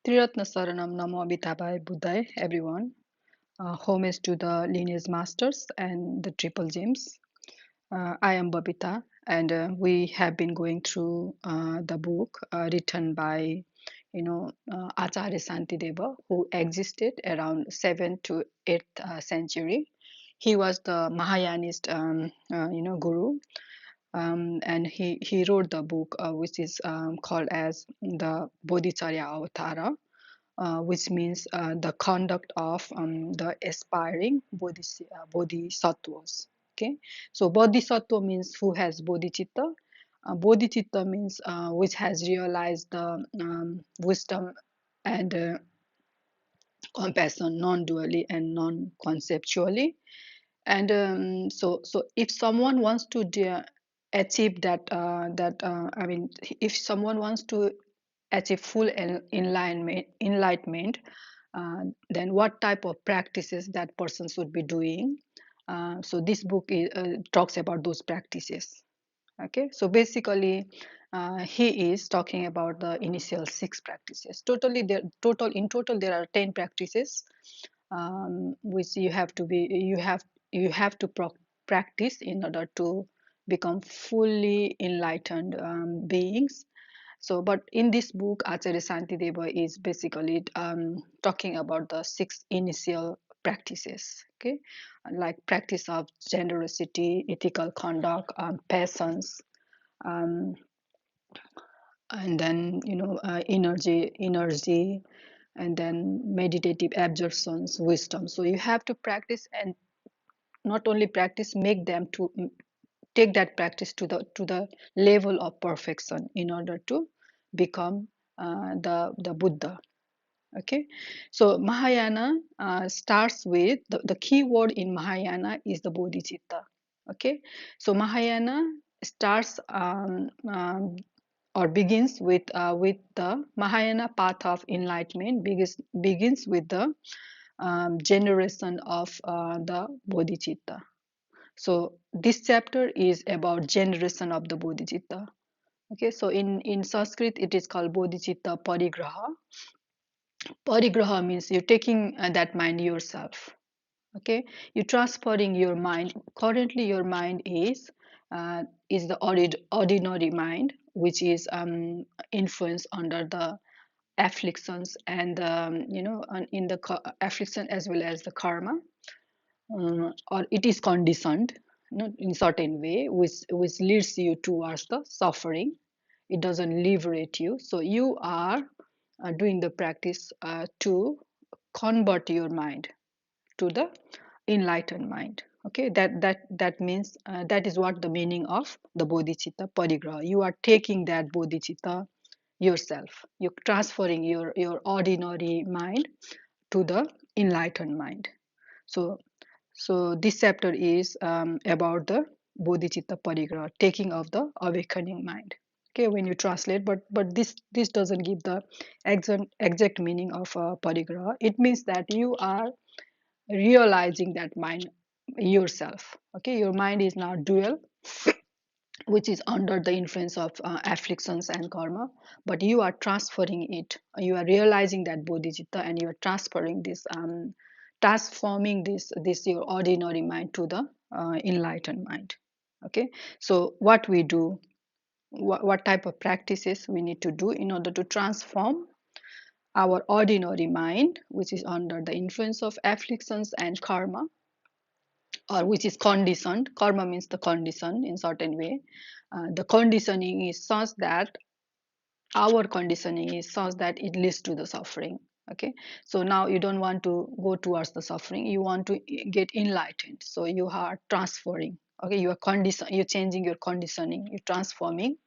Triratna Saranam Namo Abhitabhai Buddhai, everyone. Homage to the lineage masters and the triple gems. I am Babita, and we have been going through the book written by, Acharya Santideva, who existed around 7th to 8th century. He was the Mahayanist, guru, and he wrote the book which is called as the Bodhicharya Avatara, which means the conduct of the aspiring bodhisattvas. Okay, so bodhisattva means who has bodhicitta. Bodhicitta means which has realized the wisdom and compassion non-dually and non-conceptually. And so if someone wants to achieve that, if someone wants to achieve full enlightenment, then what type of practices that person should be doing. So this book talks about those practices. Okay, so basically he is talking about the initial 6 practices. Total there are 10 practices, which you have to practice in order to become fully enlightened beings. So, but in this book, Acharya Santideva is basically talking about the 6 initial practices. Okay, like practice of generosity, ethical conduct, patience, um, and then energy, and then meditative absorptions, wisdom. So you have to practice, and not only practice, make them to take that practice to the level of perfection in order to become the Buddha. Okay, so Mahayana starts with the key word in Mahayana is the bodhicitta. Okay, so Mahayana starts or begins with the Mahayana path of enlightenment, begins with the generation of the bodhicitta. So this chapter is about generation of the bodhicitta. Okay, so in Sanskrit it is called bodhicitta parigraha. Parigraha means you're taking that mind yourself. Okay, you're transferring your mind. Currently your mind is the ordinary mind, which is influenced under the afflictions and in the affliction as well as the karma, or it is conditioned, in certain way, which leads you towards the suffering. It doesn't liberate you. So you are doing the practice to convert your mind to the enlightened mind. Okay, that means that is what the meaning of the bodhicitta parigraha. You are taking that bodhicitta yourself. You're transferring your ordinary mind to the enlightened mind. So so this chapter is about the bodhicitta parigraha, taking of the awakening mind. Okay, when you translate, but this doesn't give the exact meaning of parigraha. It means that you are realizing that mind yourself. Okay, your mind is now dual, which is under the influence of afflictions and karma, but you are transferring it. You are realizing that bodhicitta, and you are transferring this, transforming this your ordinary mind to the enlightened mind. Okay, so what we do, what type of practices we need to do in order to transform our ordinary mind, which is under the influence of afflictions and karma, or which is conditioned. Karma means the condition in certain way. The conditioning is such that our conditioning is such that it leads to the suffering. Okay, so now you don't want to go towards the suffering, you want to get enlightened, so you are transferring. Okay, you are you're changing your conditioning, you're transforming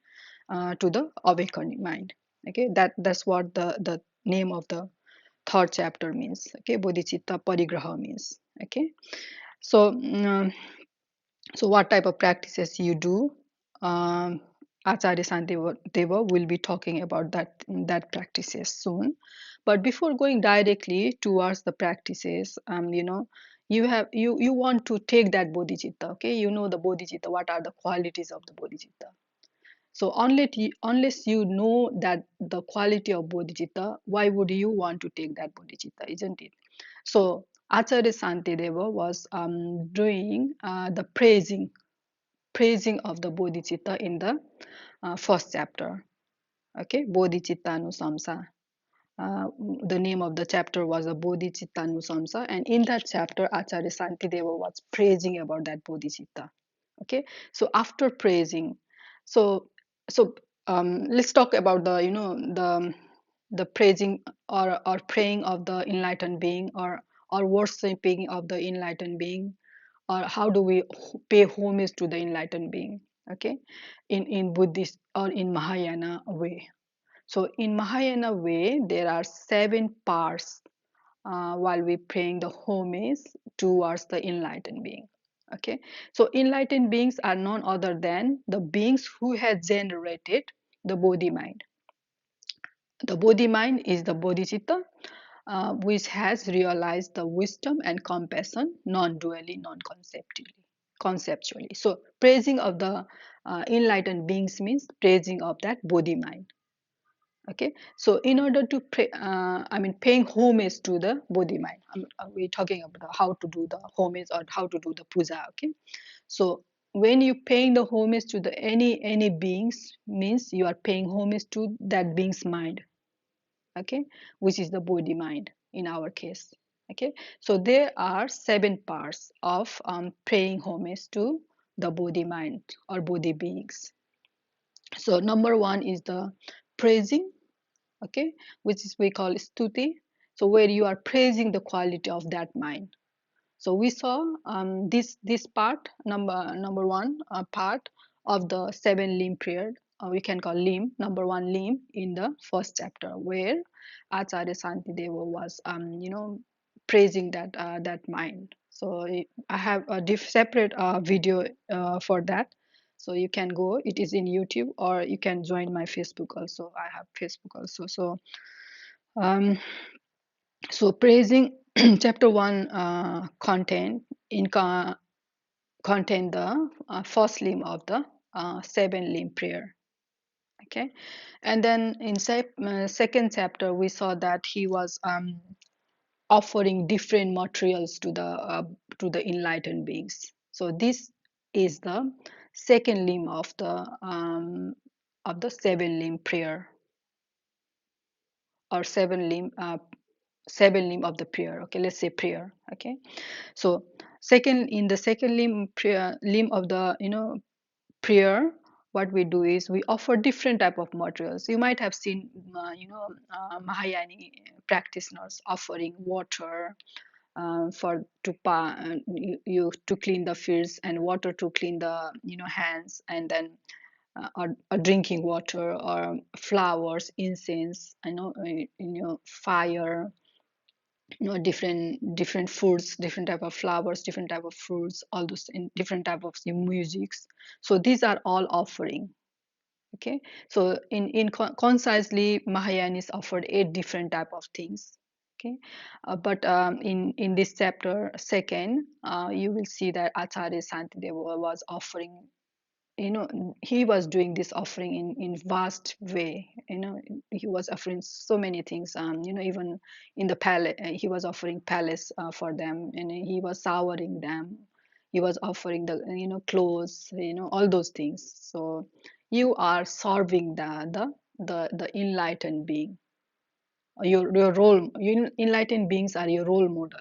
to the awakening mind. Okay, that's what the name of the third chapter means. Okay, bodhicitta parigraha means. Okay, so so what type of practices you do, um, Acharya Santideva will be talking about that practices soon. But before going directly towards the practices, you want to take that bodhicitta. Okay, you know the bodhicitta, what are the qualities of the bodhicitta. So unless you know that the quality of bodhicitta, why would you want to take that bodhicitta, isn't it? So Acharya Santideva was doing the praising of the bodhicitta in the first chapter. Okay, bodhicitta nusamsa. The name of the chapter was the bodhicitta nusamsa, and in that chapter Acharya Santideva was praising about that bodhicitta. Okay, so after praising, so so let's talk about the the praising or praying of the enlightened being, or worshiping of the enlightened being, or how do we pay homage to the enlightened being. Okay, in Buddhist or in Mahayana way. So in Mahayana way, there are 7 parts while we praying the homage towards the enlightened being. Okay, so enlightened beings are none other than the beings who have generated the Bodhi mind. The Bodhi mind is the bodhicitta, which has realized the wisdom and compassion non-dually, conceptually. So praising of the enlightened beings means praising of that Bodhi mind. Okay, so in order to pray, paying homage to the Bodhi mind. We're talking about how to do the homage or how to do the puja. Okay, so when you paying the homage to the any beings, means you are paying homage to that being's mind. Okay, which is the Bodhi mind in our case. Okay, so there are 7 parts of paying homage to the Bodhi mind or Bodhi beings. So number one is the praising. Okay, which is we call stuti, so where you are praising the quality of that mind. So we saw this part, number one part of the 7 limb prayer, we can call limb, number one limb in the first chapter, where Acharya Santideva was praising that mind. So I have a separate video for that, so you can go, it is in YouTube, or you can join my Facebook also. I have Facebook also. So um, praising chapter 1 contain the first limb of the 7 limb prayer. Okay, and then in second chapter we saw that he was offering different materials to the enlightened beings. So this is the second limb of the 7 limb prayer, or 7 limb of the prayer. Okay, let's say prayer. Okay, so second, in the second limb prayer, limb of the prayer, what we do is we offer different type of materials. You might have seen Mahayani practitioners offering water for you to clean the feet, and water to clean the hands, and then or drinking water, or flowers, incense, fire, different foods, different type of flowers, different type of fruits, all those in different type of musics. So these are all offering. Okay, so in concisely, Mahayanis offered 8 different type of things. Okay, but in this chapter second, you will see that Acharya Santideva was offering, he was doing this offering in vast way. He was offering so many things. Even in the palace, he was offering palace for them, and he was showering them. He was offering the clothes, all those things. So you are serving the enlightened being. Your role, enlightened beings are your role model.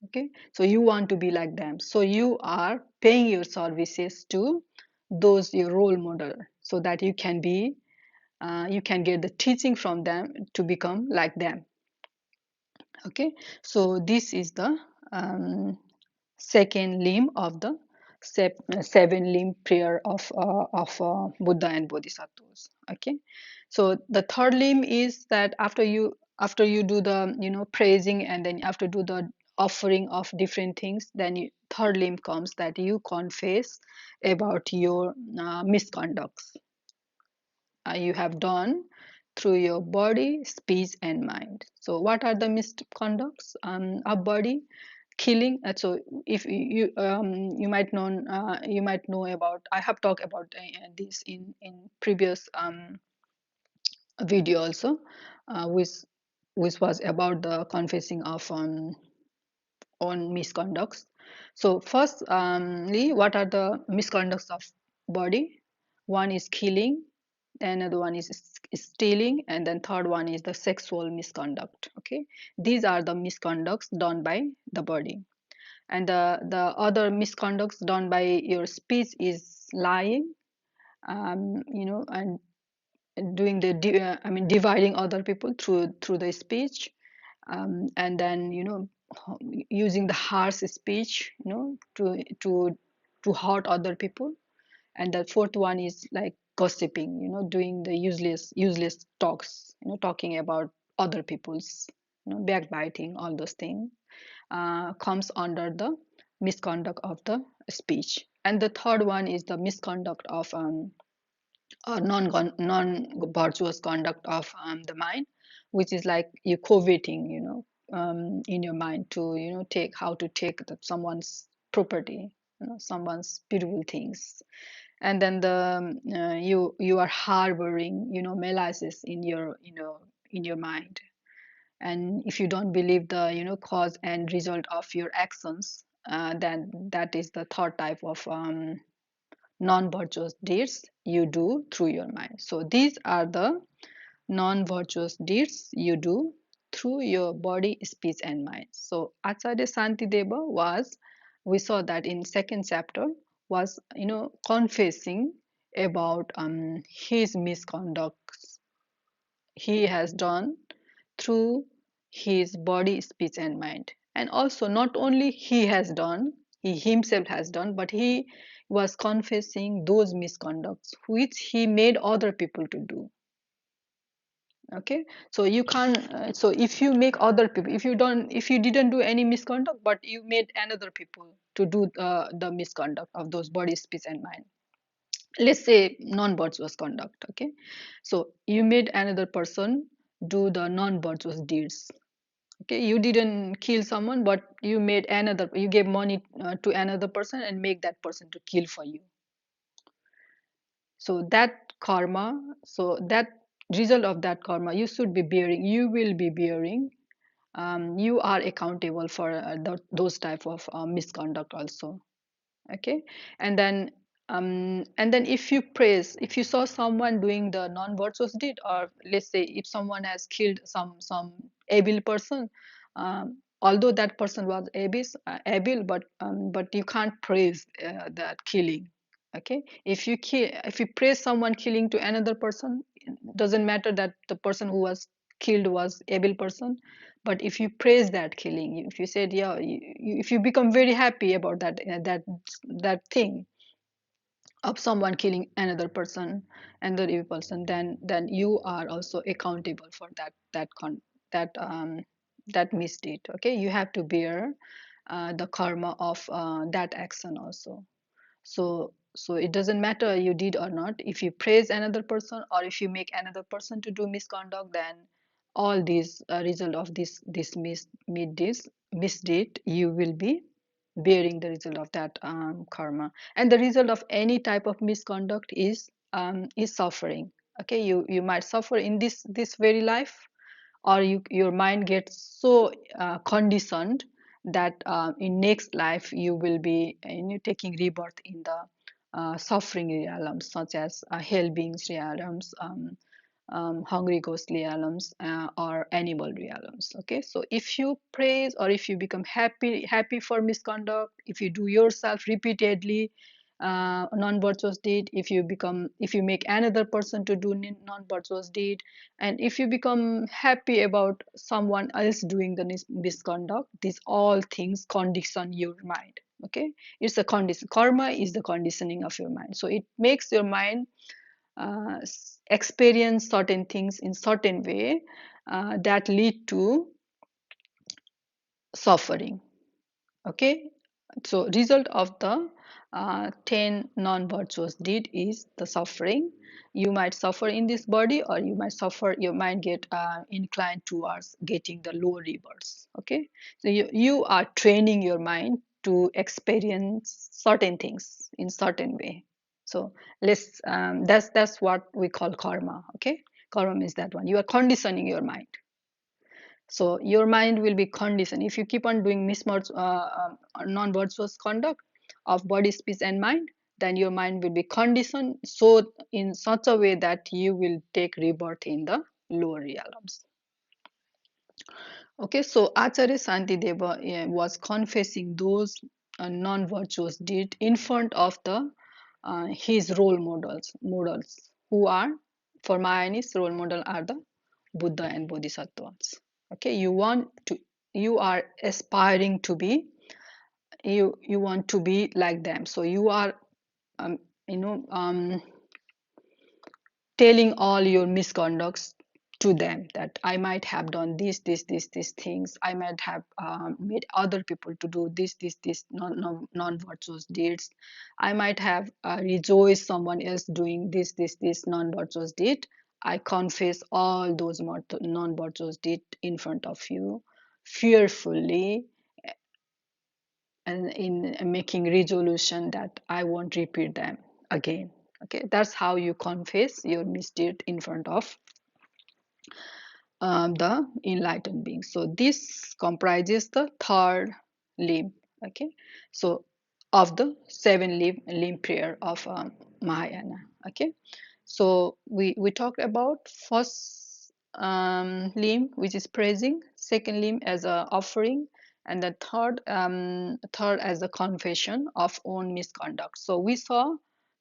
Okay, so you want to be like them, so you are paying your services to those your role model, so that you can get the teaching from them to become like them. Okay, so this is the second limb of the 7 limb prayer of Buddha and Bodhisattvas. Okay, so the third limb is that after you do the praising, and then after do the offering of different things, then third limb comes, that you confess about your misconducts you have done through your body, speech, and mind. So what are the misconducts of body? killing. So if you might know about, I have talked about this in previous video also, which was about the confessing of on misconducts. So firstly, what are the misconducts of body? One is killing, another one is stealing, and then third one is the sexual misconduct. Okay, these are the misconducts done by the body. And the other misconducts done by your speech is lying, and doing the dividing other people through the speech, and then using the harsh speech, to hurt other people. And the fourth one is like gossiping, doing the useless talks, talking about other people's, backbiting, all those things comes under the misconduct of the speech. And the third one is the misconduct of non virtuous conduct of the mind, which is like you coveting, in your mind to take how to take someone's property, someone's beautiful things. And then you are harboring, malice in your in your mind. And if you don't believe the cause and result of your actions, then that is the third type of non-virtuous deeds you do through your mind. So these are the non-virtuous deeds you do through your body, speech, and mind. So Acharya Shantideva was, we saw that in second chapter, was confessing about his misconducts he has done through his body, speech, and mind. And also, not only he has done, he himself has done, but he was confessing those misconducts which he made other people to do. Okay, so you can't. So if you make other people, if you didn't do any misconduct, but you made another people to do the misconduct of those body, speech, and mind. Let's say non-virtuous conduct. Okay, so you made another person do the non-virtuous deeds. Okay, you didn't kill someone, but you made another, you gave money to another person and make that person to kill for you. So that karma, so that result of that karma you should be bearing, you will be bearing. You are accountable for those type of misconduct also. Okay, and then if you praise, if you saw someone doing the non-virtuous deed, or let's say if someone has killed some able person, although that person was able, but you can't praise that killing. Okay, if you praise someone killing to another person, it doesn't matter that the person who was killed was able person. But if you praise that killing, if you said, yeah, if you become very happy about that thing of someone killing another person, another evil person, then you are also accountable for that that misdeed. Okay, you have to bear the karma of that action also. So it doesn't matter you did or not. If you praise another person or if you make another person to do misconduct, then all these result of this misdeed, you will be bearing the result of that karma. And the result of any type of misconduct is suffering. Okay, you might suffer in this very life, or your mind gets so conditioned that in next life you will be taking rebirth in the suffering realms, such as hell beings realms, hungry ghost realms, or animal realms. Okay, so if you praise or if you become happy for misconduct, if you do yourself repeatedly non-virtuous deed, if you make another person to do non-virtuous deed, and if you become happy about someone else doing the misconduct, these all things condition your mind. Okay, it's a condition. Karma is the conditioning of your mind, so it makes your mind experience certain things in certain way that lead to suffering. Okay, so result of the 10 non-virtuous deed is the suffering. You might suffer in this body, or you might suffer, your mind get inclined towards getting the low rewards. Okay, so you are training your mind to experience certain things in certain way. So let's that's what we call karma. Okay, karma means that one, you are conditioning your mind. So your mind will be conditioned if you keep on doing non-virtuous conduct of body, speech, and mind. Then your mind will be conditioned so in such a way that you will take rebirth in the lower realms. Okay, so Acharya Shantideva was confessing those non-virtuous deeds in front of the his role models who are, for Mahayanis, role model are the Buddha and Bodhisattvas. Okay, you are aspiring to be, you want to be like them. So you are um, you know telling all your misconducts to them, that I might have done these things. I might have made other people to do this non-virtuous deeds. I might have rejoiced someone else doing this non-virtuous deed. I confess all those non-virtuous deed in front of you, fearfully, and in making resolution that I won't repeat them again. Okay, that's how you confess your misdeed in front of the enlightened being. So this comprises the third limb. Okay, so of the seven limb prayer of Mahayana. Okay, so we talked about first limb, which is praising, second limb as a offering, and the third as a confession of own misconduct. So we saw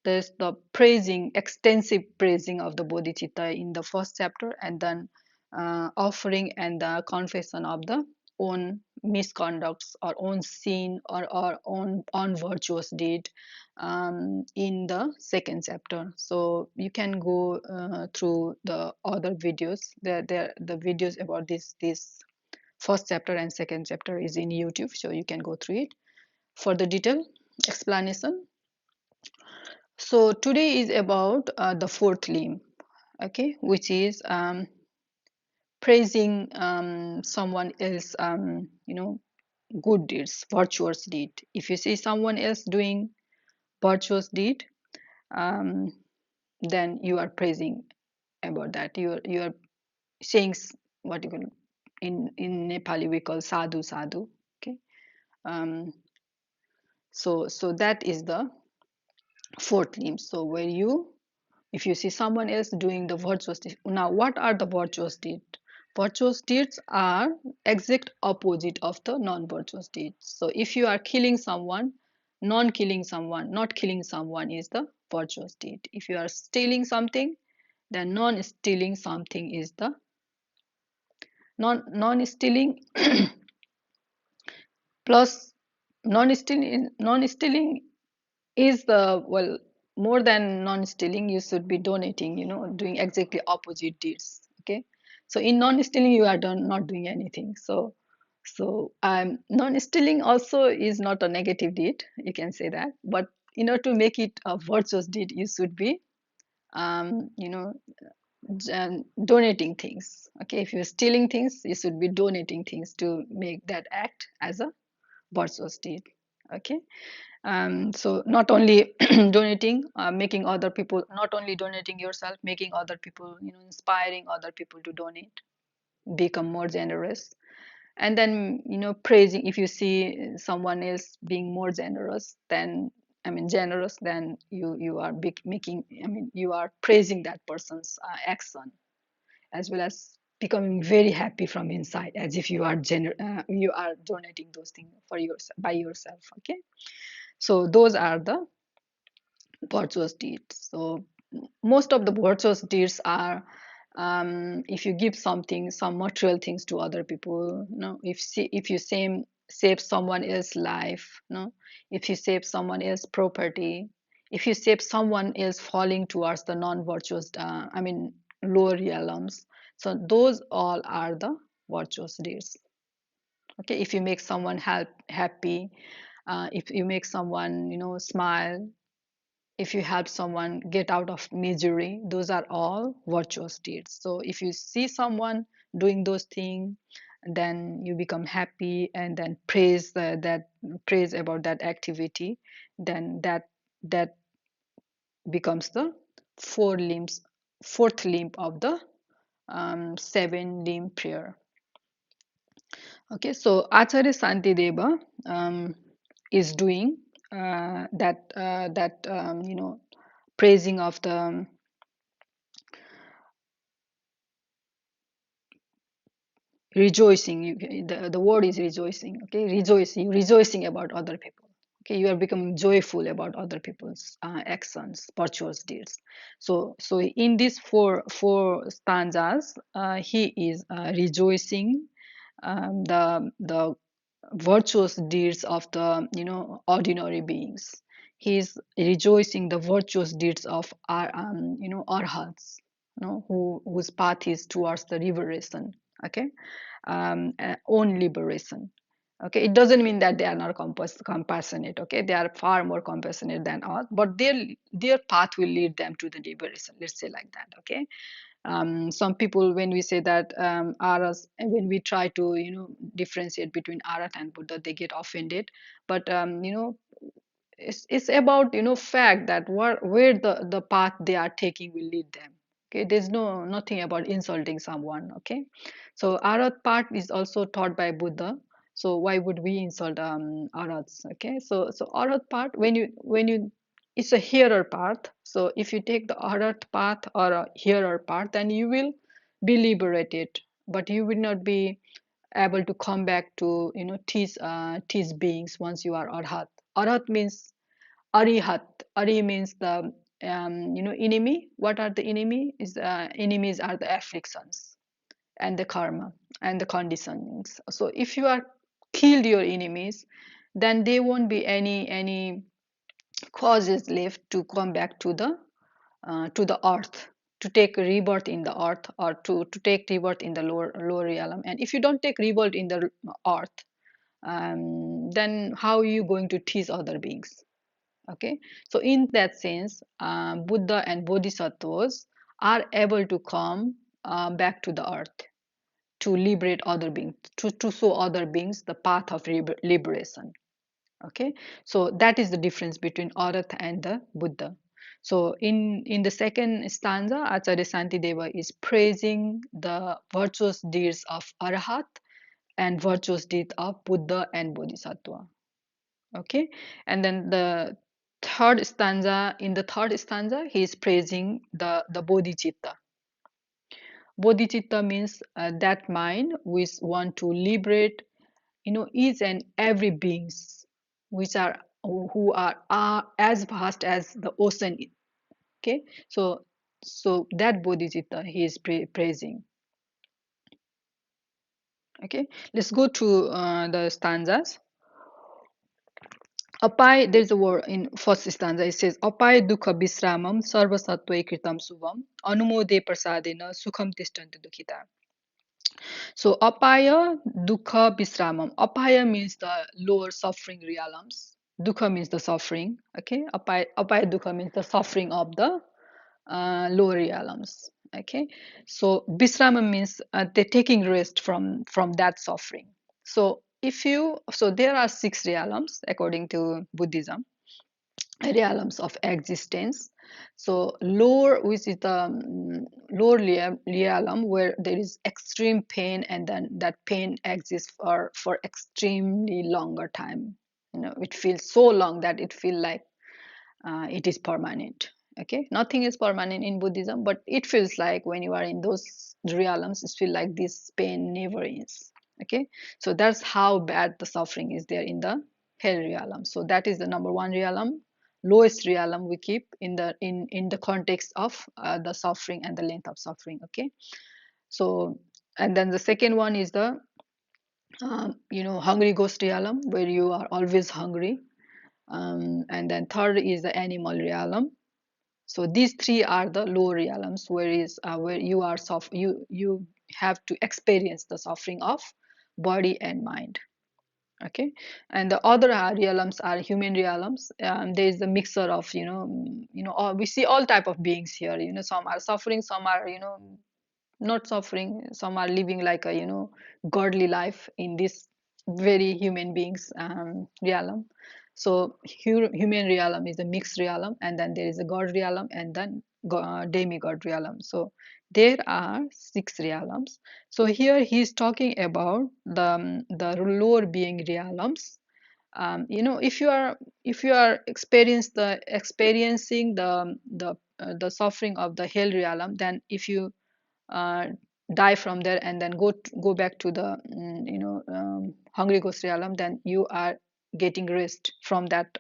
there's the praising, extensive praising of the bodhicitta in the first chapter, and then offering and the confession of the own misconducts or own sin or own unvirtuous deed in the second chapter. So you can go through the other videos. The videos about this first chapter and second chapter is in YouTube, so you can go through it for the detailed explanation. So today is about the fourth limb, okay, which is praising someone else, good deeds, virtuous deed. If you see someone else doing virtuous deed, um, then you are praising about that. You are saying what you call, in Nepali we call sadhu sadhu. Okay, um, so that is the fourth limb. So where you, if you see someone else doing the virtuous deed. Now what are the virtuous deeds? Virtuous deeds are exact opposite of the non-virtuous deeds. So if you are killing someone, non-killing someone, not killing someone is the virtuous deed. If you are stealing something, then non-stealing something is the non-stealing plus non-stealing is the, well, more than non-stealing, you should be donating, doing exactly opposite deeds. Okay, so in non-stealing you are not doing anything. So non-stealing also is not a negative deed, you can say that, but in order to make it a virtuous deed, you should be um, you know donating things. Okay, if you're stealing things, you should be donating things to make that act as a virtuous deed. Okay, so not only donating, making other people, not only donating yourself, making other people, inspiring other people to donate, become more generous. And then, praising, if you see someone else being more generous, then generous, then you are making, you are praising that person's action, as well as becoming very happy from inside, as if you are donating those things for yourself, by yourself. Okay, so those are the virtuous deeds. So most of the virtuous deeds are, if you give something, some material things to other people, if you save someone else's life, if you save someone else's property, if you save someone else falling towards the non-virtuous, lower realms. So those all are the virtuous deeds. Okay, if you make someone happy, if you make someone, smile, if you help someone get out of misery, those are all virtuous deeds. So if you see someone doing those things, then you become happy and then praise about that activity, then that becomes the four limbs fourth limb of the seven limb prayer. Okay, so Acharya Santideva is doing that praising of the rejoicing. The word is rejoicing. Okay, rejoicing about other people. Okay, you are becoming joyful about other people's actions, virtuous deeds. So in these four stanzas, he is rejoicing the virtuous deeds of the ordinary beings. He is rejoicing the virtuous deeds of our arhats, whose path is towards the liberation. Okay, own liberation. Okay, it doesn't mean that they are not compassionate. Okay, they are far more compassionate than us, but their path will lead them to the liberation. Let's say like that. Okay, some people, when we say that aras, when we try to differentiate between arat and buddha, they get offended. But it's about fact that where the path they are taking will lead them. Okay, there's nothing about insulting someone. Okay, so arat part is also taught by buddha. So why would we insult arats? Okay, so arat part, when you it's a hearer path. So if you take the arat path or a hearer path, then you will be liberated, but you will not be able to come back to teach beings once you are arhat. Arhat means Arihat. Ari means the enemy. What are the enemy? Is enemies are the afflictions and the karma and the conditionings. So if you are killed your enemies, then there won't be any causes left to come back to the earth, to take rebirth in the earth, or to take rebirth in the lower realm. And if you don't take rebirth in the earth, then how are you going to teach other beings? Okay, so in that sense, buddha and bodhisattvas are able to come back to the earth to liberate other beings, to show other beings the path of liberation. Okay, so that is the difference between arat and the buddha. So in the second stanza, acharya santideva is praising the virtuous deeds of arahat and virtuous deeds of buddha and bodhisattva. Okay, and then the third stanza, he is praising the bodhicitta. Bodhicitta means that mind which want to liberate each and every beings which are who are as vast as the ocean. Okay, so that bodhicitta he is praising. Okay, let's go to the stanzas. Apai, there's a word in first stanza. It says, Apai dukha visramam sarva sattva kritam subham anumode prasadena sukham tishtanti dukhita. So apaya dukha visramam. Apaya means the lower suffering realms. Dukha means the suffering. Okay, apaya dukha means the suffering of the lower realms. Okay, so visramam means they're taking rest from that suffering. So there are six realms according to Buddhism, realms of existence. So lower, which is the lower realm where there is extreme pain, and then that pain exists for extremely longer time. It feels so long that it feels like it is permanent. Okay, nothing is permanent in Buddhism, but it feels like when you are in those realms, it feels like this pain never ends. Okay, so that's how bad the suffering is there in the hell realm. So that is the number one realm, lowest realm we keep in the context of the suffering and the length of suffering. Okay, so and then the second one is the hungry ghost realm, where you are always hungry. And then third is the animal realm. So these three are the lower realms, where you are you have to experience the suffering of body and mind. Okay, and the other realms are human realms. There is a mixture of, all, we see all type of beings here. Some are suffering, some are, not suffering, some are living like a, godly life in this very human beings realm. So human realm is a mixed realm, and then there is a god realm, and then demigod realm. So there are six realms. So here he is talking about the lower being realms. If you are experiencing the suffering of the hell realm, then if you uh, die from there and then go back to the hungry ghost realm, then you are getting rest from that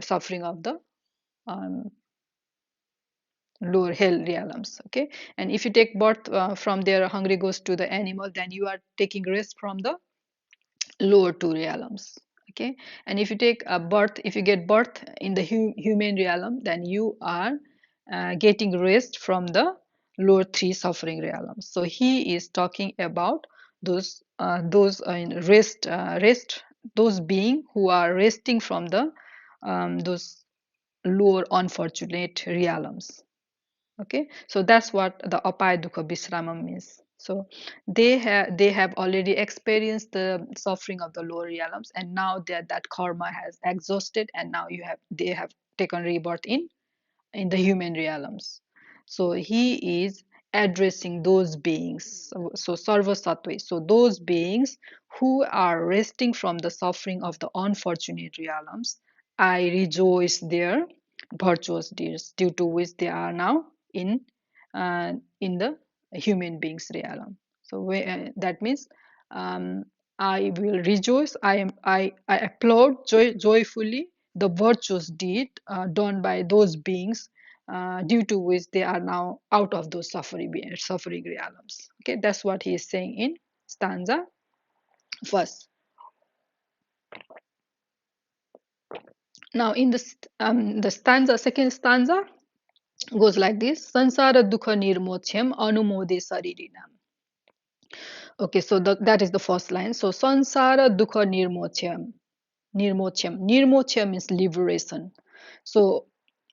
suffering of the um, lower hell realms. Okay, and if you take birth from their hungry ghost to the animal, then you are taking rest from the lower two realms. Okay, and if you take a birth, if you get birth in the human realm, then you are getting rest from the lower three suffering realms. So he is talking about those those being who are resting from the those lower unfortunate realms. Okay, so that's what the apaya dukha visrama means. So they have already experienced the suffering of the lower realms, and now that karma has exhausted, and now they have taken rebirth in the human realms. So he is addressing those beings. So Sarva Sattva. So those beings who are resting from the suffering of the unfortunate realms, I rejoice their virtuous deeds, due to which they are now in the human beings realm. So that means um, I will rejoice. I applaud joyfully the virtuous deed done by those beings, due to which they are now out of those suffering realms. Okay, that's what he is saying in stanza first. Now in the stanza, second stanza goes like this: Sansara dukha nirmochyam anumode saririnam. Okay, so that is the first line. So Sansara dukha nirmochyam. Nirmochyam means liberation. So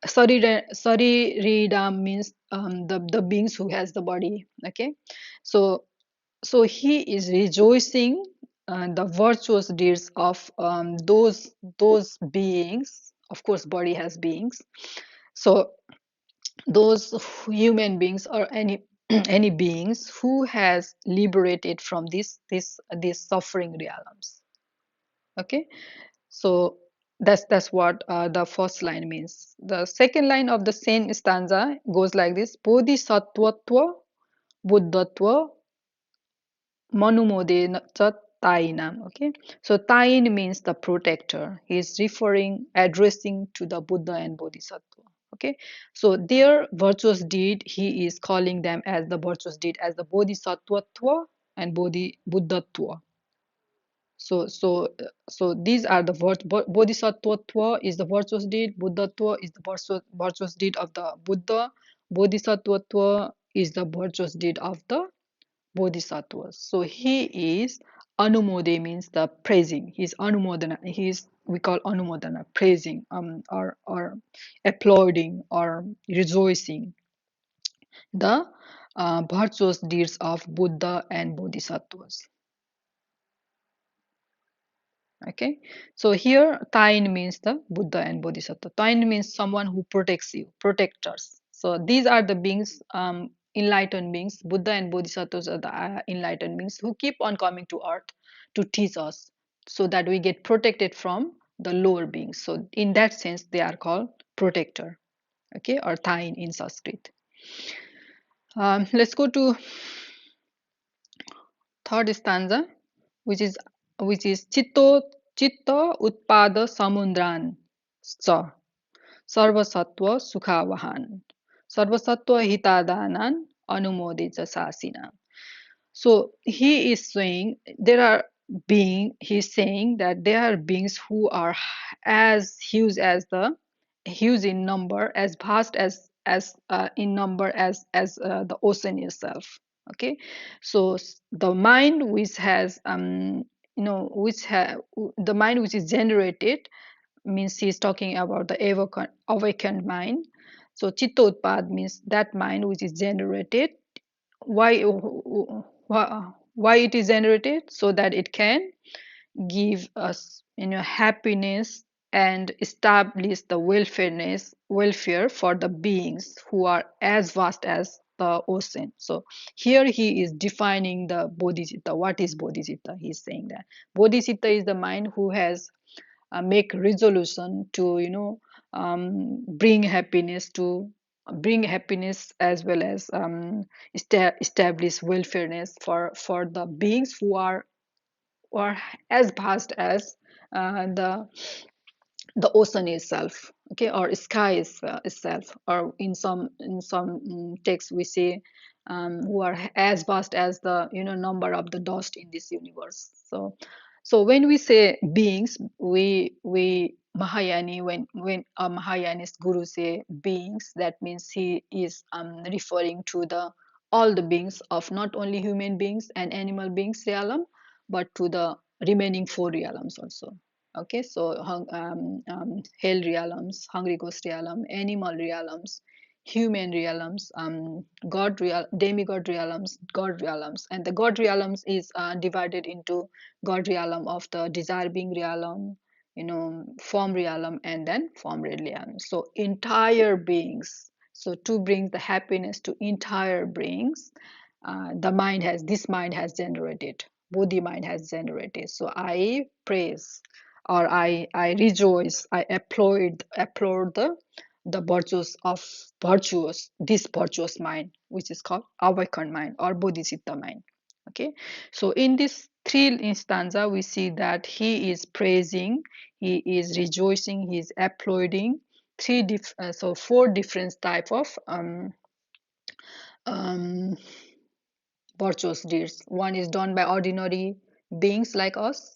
Saririda means the beings who has the body. Okay, so he is rejoicing the virtuous deeds of those beings. Of course, body has beings. So those human beings or any any beings who has liberated from these suffering realms. Okay, so that's what the first line means. The second line of the same stanza goes like this: Bodhisattvatva buddhatva manumode cha tainam. Okay, so tain means the protector. He is addressing to the Buddha and Bodhisattva. Okay, so their virtuous deed, he is calling them as the virtuous deed as the Bodhisattvatva and Buddhatva. So these are the bodhisattva is the virtuous deed, buddhatva is the virtuous deed of the Buddha, bodhisattva is the virtuous deed of the bodhisattvas. So he is anumode means the praising. He's anumodana. He's we call anumodana praising or applauding or rejoicing the virtuous deeds of Buddha and bodhisattvas. Okay, so here Tain means the Buddha and Bodhisattva. Tain means someone who protects you, protectors. So these are the beings, enlightened beings. Buddha and Bodhisattvas are the enlightened beings who keep on coming to earth to teach us, so that we get protected from the lower beings. So in that sense, they are called protector. Okay, or Tain in Sanskrit. Let's go to third stanza, which is chitta utpada samundran sa sarvasatva sukavahan sarvasatva hitadanan anumode jasasina. So he is saying he's saying that there are beings who are as huge in number, as vast as in number as the ocean itself. Okay, so the mind which has the mind which is generated, means he is talking about the awakened mind. So chitta utpad means that mind which is generated. Why it is generated? So that it can give us happiness and establish the welfare for the beings who are as vast as the ocean. So here he is defining the bodhicitta. What is bodhicitta? He's saying that bodhicitta is the mind who has make resolution to bring happiness as well as establish welfareness for the beings who are or as vast as the ocean itself, okay, or sky itself, or in some texts we say who are as vast as the number of the dust in this universe. So when we say beings, we Mahayani, when a Mahayanist guru say beings, that means he is referring to the all the beings of not only human beings and animal beings realm, but to the remaining four realms also. Okay, so hell realms, hungry ghost realm, animal realms, human realms, demigod realms, god realms. And the god realms is divided into god realm of the desire being realm, form realm, and then form realm. So entire beings, so to bring the happiness to entire beings, this mind has generated, bodhi mind has generated. So I praise, or I rejoice, I applaud the this virtuous mind, which is called awakened mind or bodhicitta mind. Okay, so in this three stanza we see that he is praising, he is rejoicing, he is applauding four different type of um, virtuous deeds. One is done by ordinary beings like us,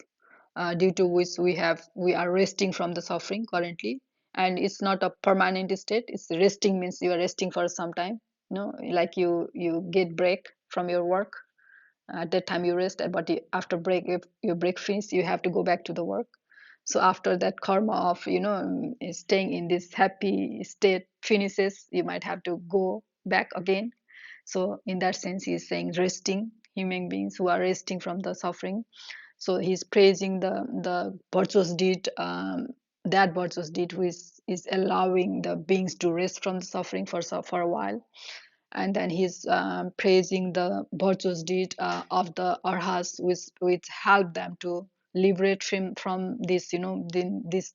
due to which we are resting from the suffering currently, and it's not a permanent state. It's resting means you are resting for some time. Like you get break from your work. At that time you rest, but after break, if your break finishes, you have to go back to the work. So after that karma of staying in this happy state finishes, you might have to go back again. So in that sense, he's saying resting, human beings who are resting from the suffering. So he's praising the virtuous deed, that virtuous deed which is allowing the beings to rest from the suffering for a while. And then he's praising the virtuous deed of the arhas, which help them to liberate from this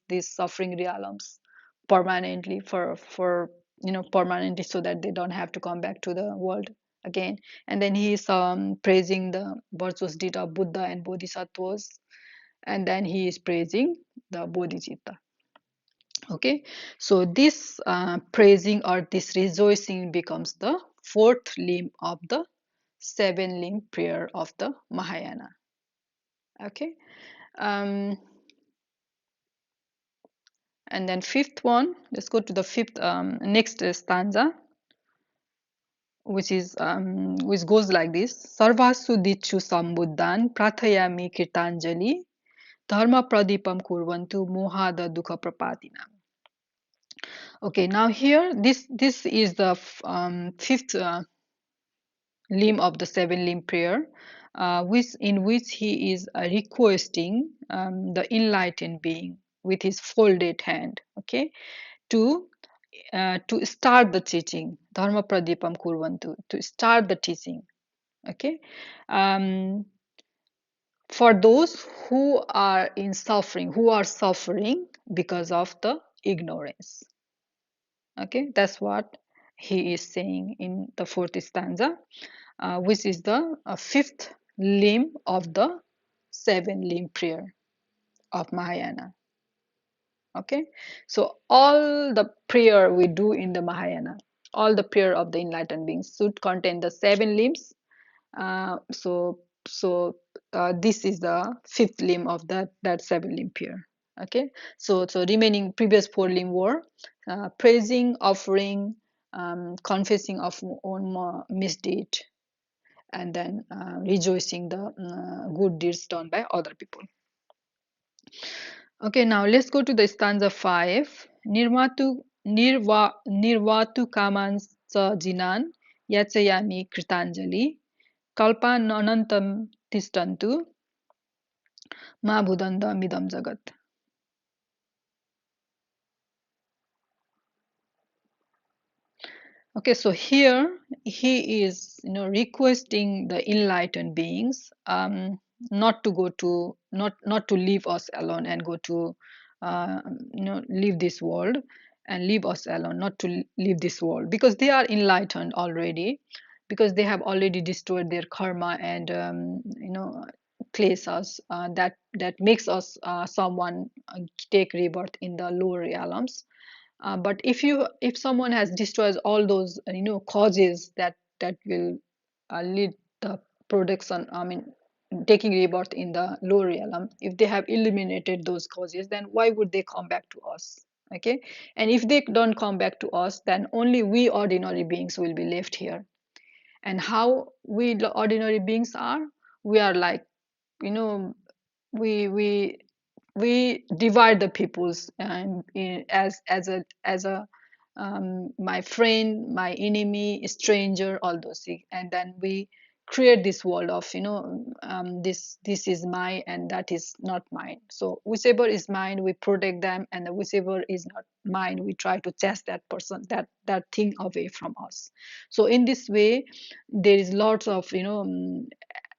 this suffering realms permanently, permanently, so that they don't have to come back to the world again. And then he is praising the virtuous deed of Buddha and Bodhisattvas, and then he is praising the Bodhicitta. Okay, so this praising or this rejoicing becomes the fourth limb of the seven limb prayer of the Mahayana. Okay, um, and then fifth one, let's go to the fifth next stanza, which goes like this: Sarvasu dichu sambuddhan prathayami kirtanjali dharma pradipam kurvantu mohada dukha prapatina. Okay, now here this is the fifth limb of the seven limb prayer, in which he is requesting the enlightened being with his folded hand, okay, to start the teaching, dharma pradipam kurvantu, to start the teaching, okay, um, for those who are suffering because of the ignorance. Okay, that's what he is saying in the fourth stanza, which is the fifth limb of the seven limb prayer of Mahayana. Okay, so all the prayer we do in the Mahayana, all the prayer of the enlightened beings should contain the seven limbs. So this is the fifth limb of that seven limb prayer. Okay, so remaining previous four limb were praising, offering, confessing of own misdeed, and then rejoicing the good deeds done by other people. Okay, now let's go to the stanza 5. Nirvatu kamansa jinan yachayami kritanjali kalpananantam tishtantu ma budanda midam jagat. Okay, so here he is, requesting the enlightened beings, not to go to, not to leave us alone and go to, uh, leave this world and leave us alone, not to leave this world, because they are enlightened already, because they have already destroyed their karma and, klesas that makes us someone take rebirth in the lower realms. But if someone has destroys all those causes that will lead the production, I mean taking rebirth in the lower realm, if they have eliminated those causes, then why would they come back to us? Okay, and if they don't come back to us, then only we ordinary beings will be left here. And how we the ordinary beings are, we are like, you know we we divide the peoples, as a my friend, my enemy, stranger, all those things, and then we create this world of, this is mine and that is not mine. So whichever is mine, we protect them, and whichever is not mine, we try to chase that person, that thing away from us. So in this way, there is lots of,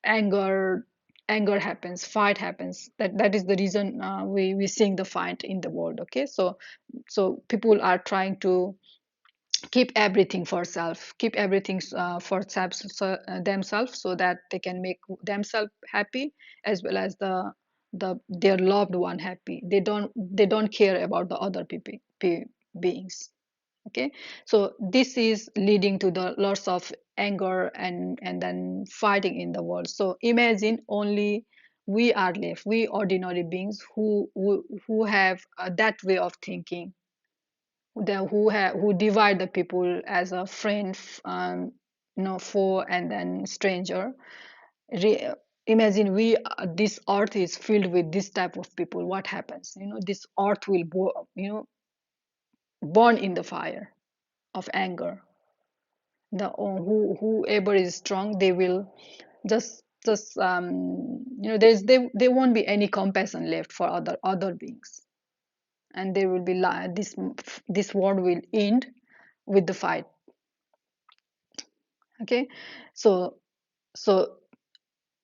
anger anger happens, fight happens. That is the reason we seeing the fight in the world. Okay, so people are trying to keep everything for self, keep everything for self, so, themselves, so that they can make themselves happy, as well as their loved one happy. They don't care about the other people, beings. Okay, so this is leading to the lots of anger and then fighting in the world. So imagine only we are left, we ordinary beings who have that way of thinking, who divide the people as a friend, foe, and then stranger. Re- Imagine we this earth is filled with this type of people. What happens? This earth will burn in the fire of anger. Whoever is strong, they will just there won't be any compassion left for other beings, and there will be this world will end with the fight. Okay, so so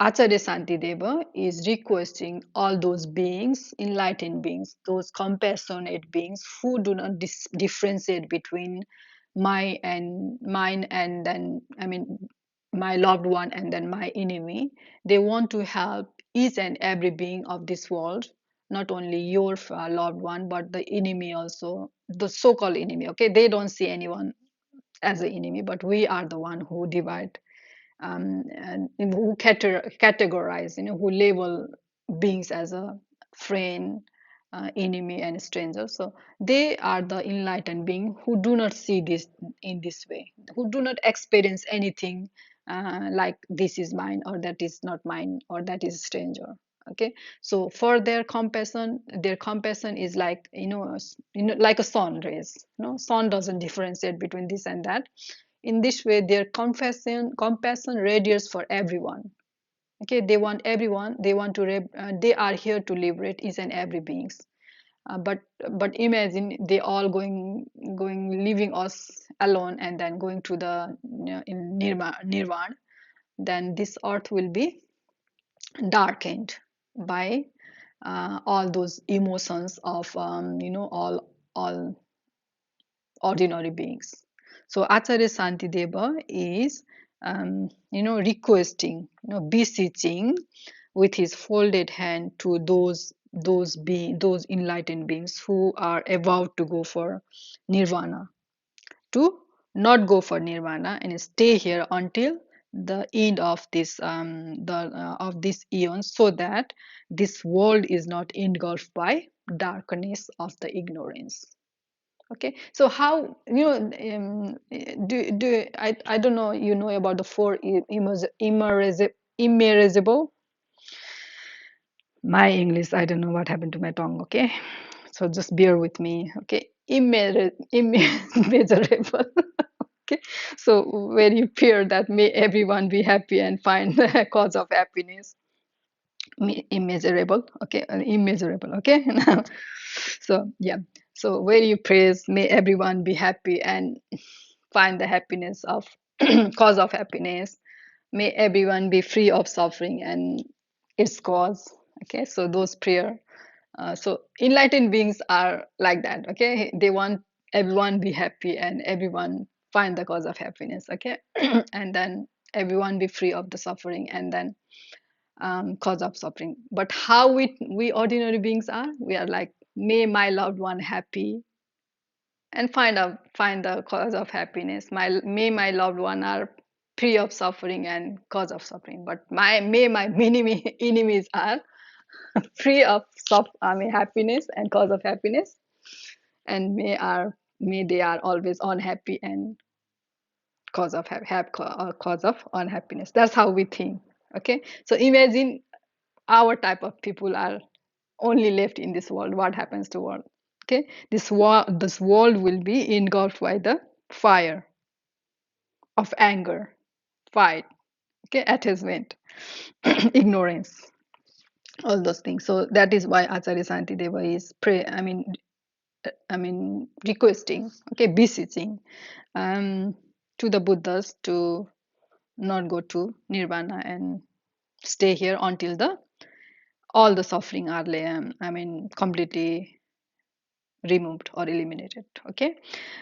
Acharya Santideva is requesting all those beings, enlightened beings, those compassionate beings who do not differentiate between mine and then, I mean, my loved one and then my enemy. They want to help each and every being of this world, not only your loved one, but the enemy also, the so-called enemy. Okay, they don't see anyone as an enemy, but we are the one who divide, and who categorize, who label beings as a friend, enemy, and stranger. So they are the enlightened being who do not see this in this way, who do not experience anything like this is mine or that is not mine or that is stranger. Okay, so for their compassion is like, like a sun rays. Sun doesn't differentiate between this and that. In this way, their compassion radiates for everyone. Okay, they want everyone, they are here to liberate each and every beings. But imagine they all going leaving us alone and then going to the, in nirvana. Then this earth will be darkened by all those emotions of, all ordinary beings. So Acharya Santideva is, requesting, beseeching with his folded hand to those enlightened beings who are about to go for nirvana, to not go for nirvana and stay here until the end of this eon, so that this world is not engulfed by darkness of the ignorance. Okay, so how, do I don't know, you know about the four immeasurable. My English, I don't know what happened to my tongue. Okay, so just bear with me. Okay, immeasurable. Okay, so where you fear that may everyone be happy and find the cause of happiness. Immeasurable. Okay, immeasurable. Okay. Now, so yeah, so where you praise may everyone be happy and find the happiness of cause of happiness, may everyone be free of suffering and its cause. Okay, so those prayer, so enlightened beings are like that. Okay, they want everyone be happy and everyone find the cause of happiness. Okay, and then everyone be free of the suffering, and then cause of suffering. But how we ordinary beings are, we are like, may my loved one happy and find the cause of happiness. May my loved one are free of suffering and cause of suffering. But may my enemies are free of happiness and cause of happiness, and may they are always unhappy and cause of unhappiness. That's how we think. Okay, so imagine our type of people are only left in this world. What happens to world? Okay, this world will be engulfed by the fire of anger, fight, okay, attachment, ignorance, all those things. So that is why Acharya Santideva is requesting, okay, beseeching, to the Buddhas to not go to nirvana and stay here until the all the suffering are completely removed or eliminated. Okay,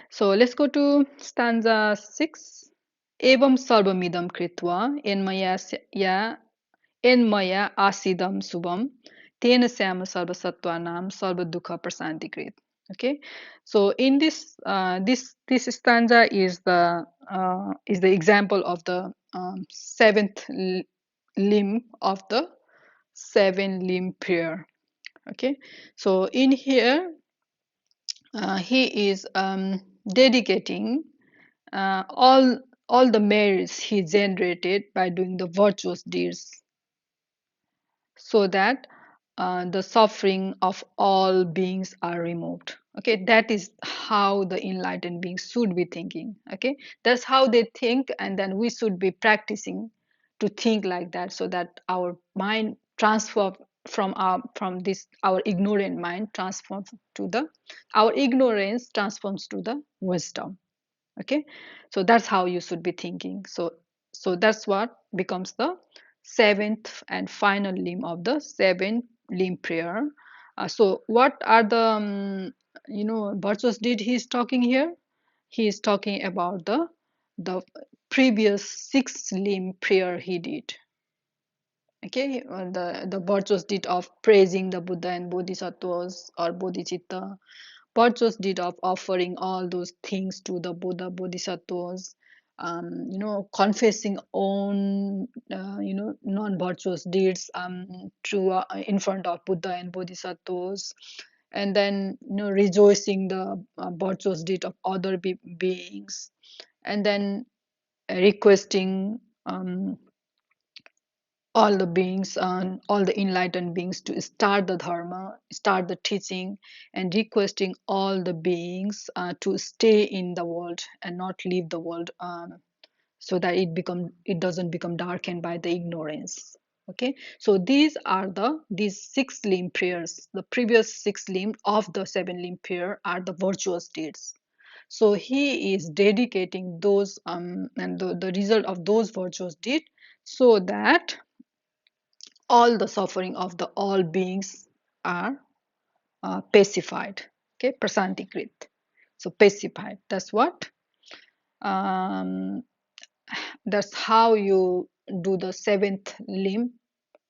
so let's go to stanza 6. Evam sarvamidam kritva enmaya asidam subham tena syama sarva sattvanam sarva dukha prasantikrit. Okay, so in this stanza is the example of the seventh limb of the seven limb prayer. Okay, so in here he is dedicating all the merits he generated by doing the virtuous deeds, so that the suffering of all beings are removed. Okay, that is how the enlightened beings should be thinking. Okay, that's how they think, and then we should be practicing to think like that, so that our mind transform from our ignorant mind transforms to the our ignorance transforms to the wisdom. Okay, so that's how you should be thinking. So that's what becomes the seventh and final limb of the seven limb prayer. So what are the virtuous deed he's talking here? He is talking about the previous six limb prayer he did. Okay, the virtuous deed of praising the Buddha and Bodhisattvas or Bodhicitta, virtuous deed of offering all those things to the Buddha, Bodhisattvas, confessing own, non-virtuous deeds in front of Buddha and Bodhisattvas, and then rejoicing the virtuous deed of other beings, and then requesting all the beings and all the enlightened beings to start the dharma, start the teaching, and requesting all the beings to stay in the world and not leave the world, so that it doesn't become darkened by the ignorance. Okay, so these six limb prayers, the previous six limb of the seven limb prayer are the virtuous deeds. So he is dedicating those and the result of those virtuous deeds, so that all the suffering of the all beings are pacified. Okay, prasantikrit. So pacified. Um, that's how you do the seventh limb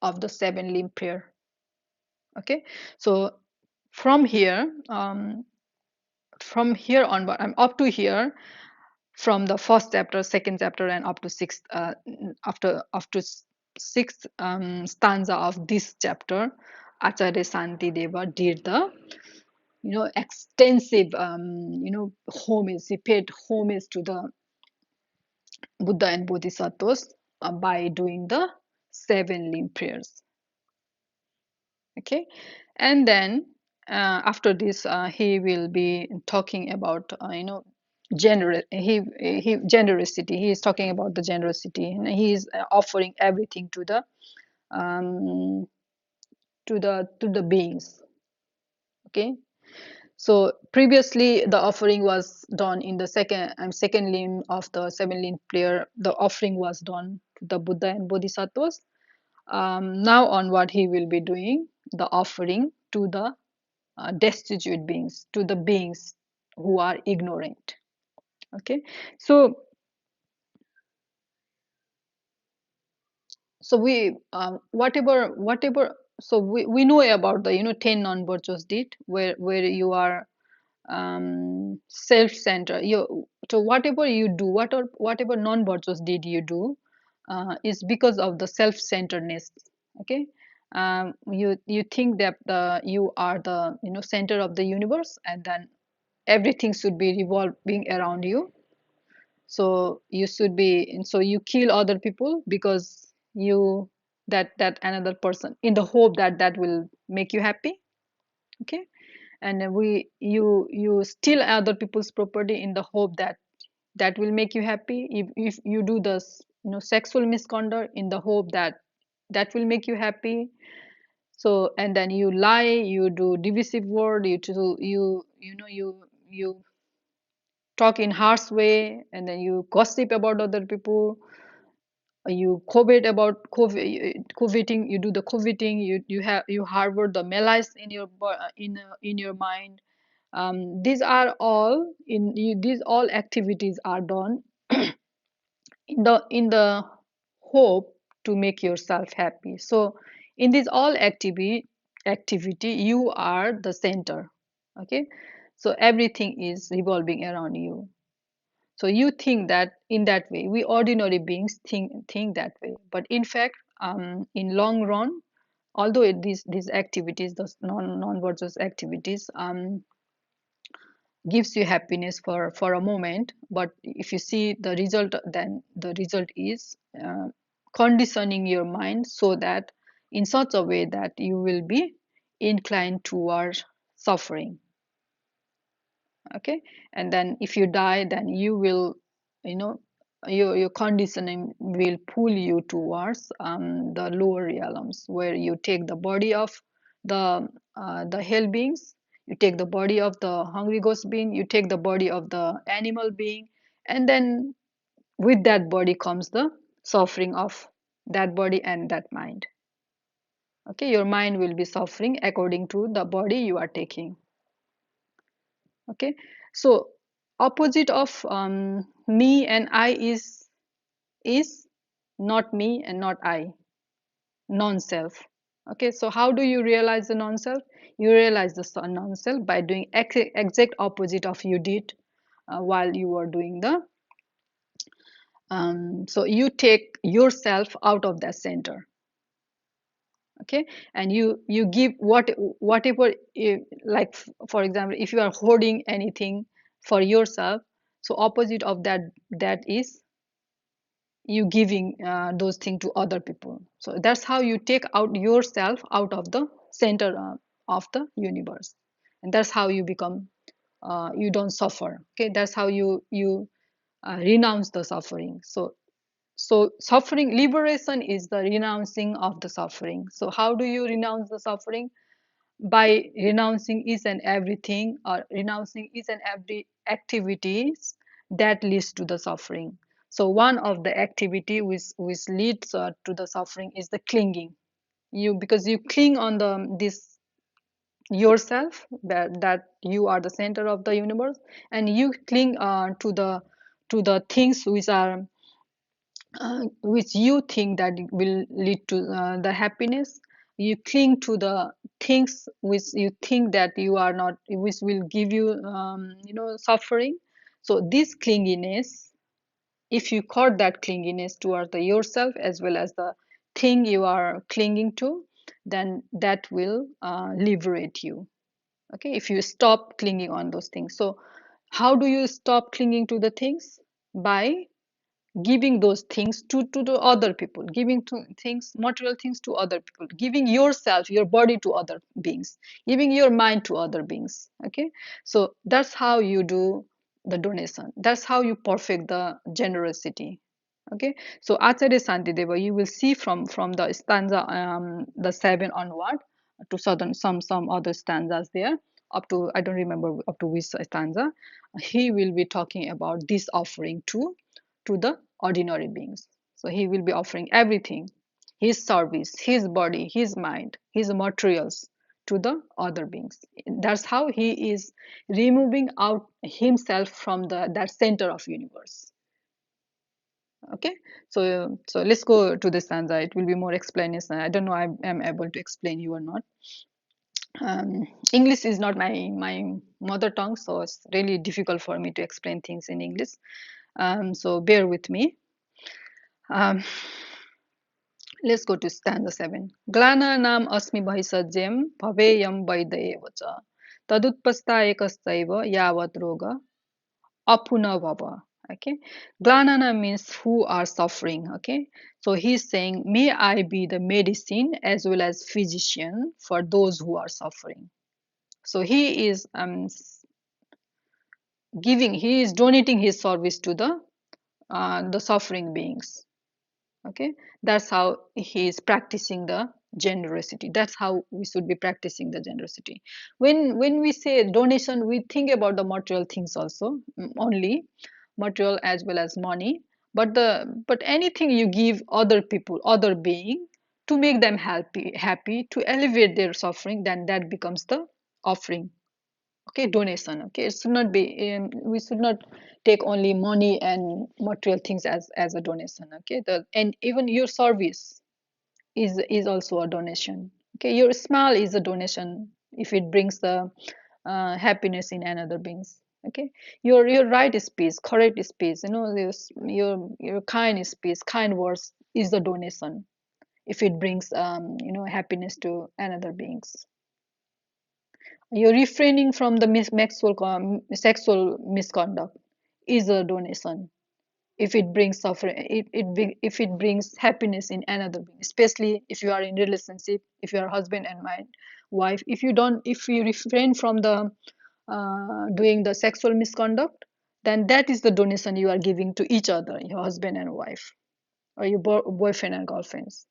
of the seven limb prayer. Okay, so from here onward, I'm up to here, from the first chapter, second chapter, and up to sixth, after sixth stanza of this chapter, Acharya Santideva did the extensive homage. He paid homage to the Buddha and Bodhisattvas by doing the seven limb prayers. Okay, and then after this, he will be talking about generosity. He is talking about the generosity, and he is offering everything um, to the beings. Okay, so previously the offering was done in the second limb of the seven limb prayer. The offering was done to the Buddha and Bodhisattvas. Now onward, he will be doing the offering to the destitute beings, to the beings who are ignorant. Okay, so we so we know about the 10 non-virtuous deed, where you are self-centered. So whatever you do, whatever non-virtuous deed you do, is because of the self-centeredness. Okay, you think that you are the center of the universe, and then everything should be revolving around you. So you should be, and so you kill other people because you that another person, in the hope that that will make you happy. Okay, and then you steal other people's property in the hope that that will make you happy. If you do this sexual misconduct in the hope that that will make you happy. So, and then you lie, you do divisive word, you talk in harsh way, and then you gossip about other people, you covet about coveting, you do the coveting, you harbor the malice in your in your mind. These are all these all activities are done in the hope to make yourself happy. So in this all activity, you are the center. Okay, so everything is revolving around you. So you think that in that way, we ordinary beings think that way, but in fact, in long run, although these activities, those non-virtuous activities, gives you happiness for a moment, but if you see the result, then the result is conditioning your mind so that in such a way that you will be inclined towards suffering. Okay, and then if you die, then you will, you know your conditioning will pull you towards the lower realms, where you take the body of the hell beings, you take the body of the hungry ghost being, you take the body of the animal being, and then with that body comes the suffering of that body and that mind. Okay, your mind will be suffering according to the body you are taking. Okay, so opposite of me and I is not me and not I, non-self. Okay, so how do you realize the non-self? You realize the non-self by doing exact opposite of you did while you were doing the so you take yourself out of that center. Okay, and you give whatever like for example, if you are hoarding anything for yourself, so opposite of that, that is you giving those things to other people. So that's how you take out yourself out of the center of the universe, and that's how you become you don't suffer. Okay, that's how you renounce the suffering. So suffering liberation is the renouncing of the suffering. So how do you renounce the suffering? By renouncing each and everything, or renouncing each and every activities that leads to the suffering. So one of the activity which leads to the suffering is the clinging. You, because you cling on the this yourself, that you are the center of the universe, and you cling to the things which are which you think that it will lead to the happiness. You cling to the things which you think that you are not, which will give you suffering. So this clinginess, if you caught that clinginess towards the yourself as well as the thing you are clinging to, then that will liberate you. Okay, if you stop clinging on those things. So how do you stop clinging to the things? By giving those things to the other people, giving to things, material things to other people, giving yourself, your body to other beings, giving your mind to other beings. Okay, so that's how you do the donation, that's how you perfect the generosity. Okay, so Acharya Santideva, you will see from the stanza the 7 onward to southern some other stanzas there, up to I don't remember up to which stanza, he will be talking about this offering to the ordinary beings. So he will be offering everything, his service, his body, his mind, his materials to the other beings. That's how he is removing out himself from the that center of universe. Okay, so let's go to the stanza. It will be more explanation. I don't know I am able to explain you or not. English is not my mother tongue, so it's really difficult for me to explain things in English. So bear with me. Um, let's go to stanza 7. Glana nam asmi bhaisajyam bhaveyam vaidayeva cha tadutpastayakastaiva yavat roga apunavava. Okay, Glanana means who are suffering. Okay, so he's saying, may I be the medicine as well as physician for those who are suffering. So he is he is donating his service to the suffering beings. Okay, that's how he is practicing the generosity. That's how we should be practicing the generosity. When we say donation, we think about the material things also, only material as well as money, but anything you give other people, other being, to make them happy, to alleviate their suffering, then that becomes the offering. Okay, donation. Okay, it should not be we should not take only money and material things as a donation. Okay, and even your service is also a donation. Okay, your smile is a donation if it brings the happiness in another beings. Okay, your right speech, correct speech, your kind speech, kind words is a donation if it brings happiness to another beings. You're refraining from the sexual misconduct is a donation if it brings suffering, if it brings happiness in another being, especially if you are in relationship, if you are husband and wife, if you refrain from the doing the sexual misconduct, then that is the donation you are giving to each other, your husband and wife, or your boyfriend and girlfriends.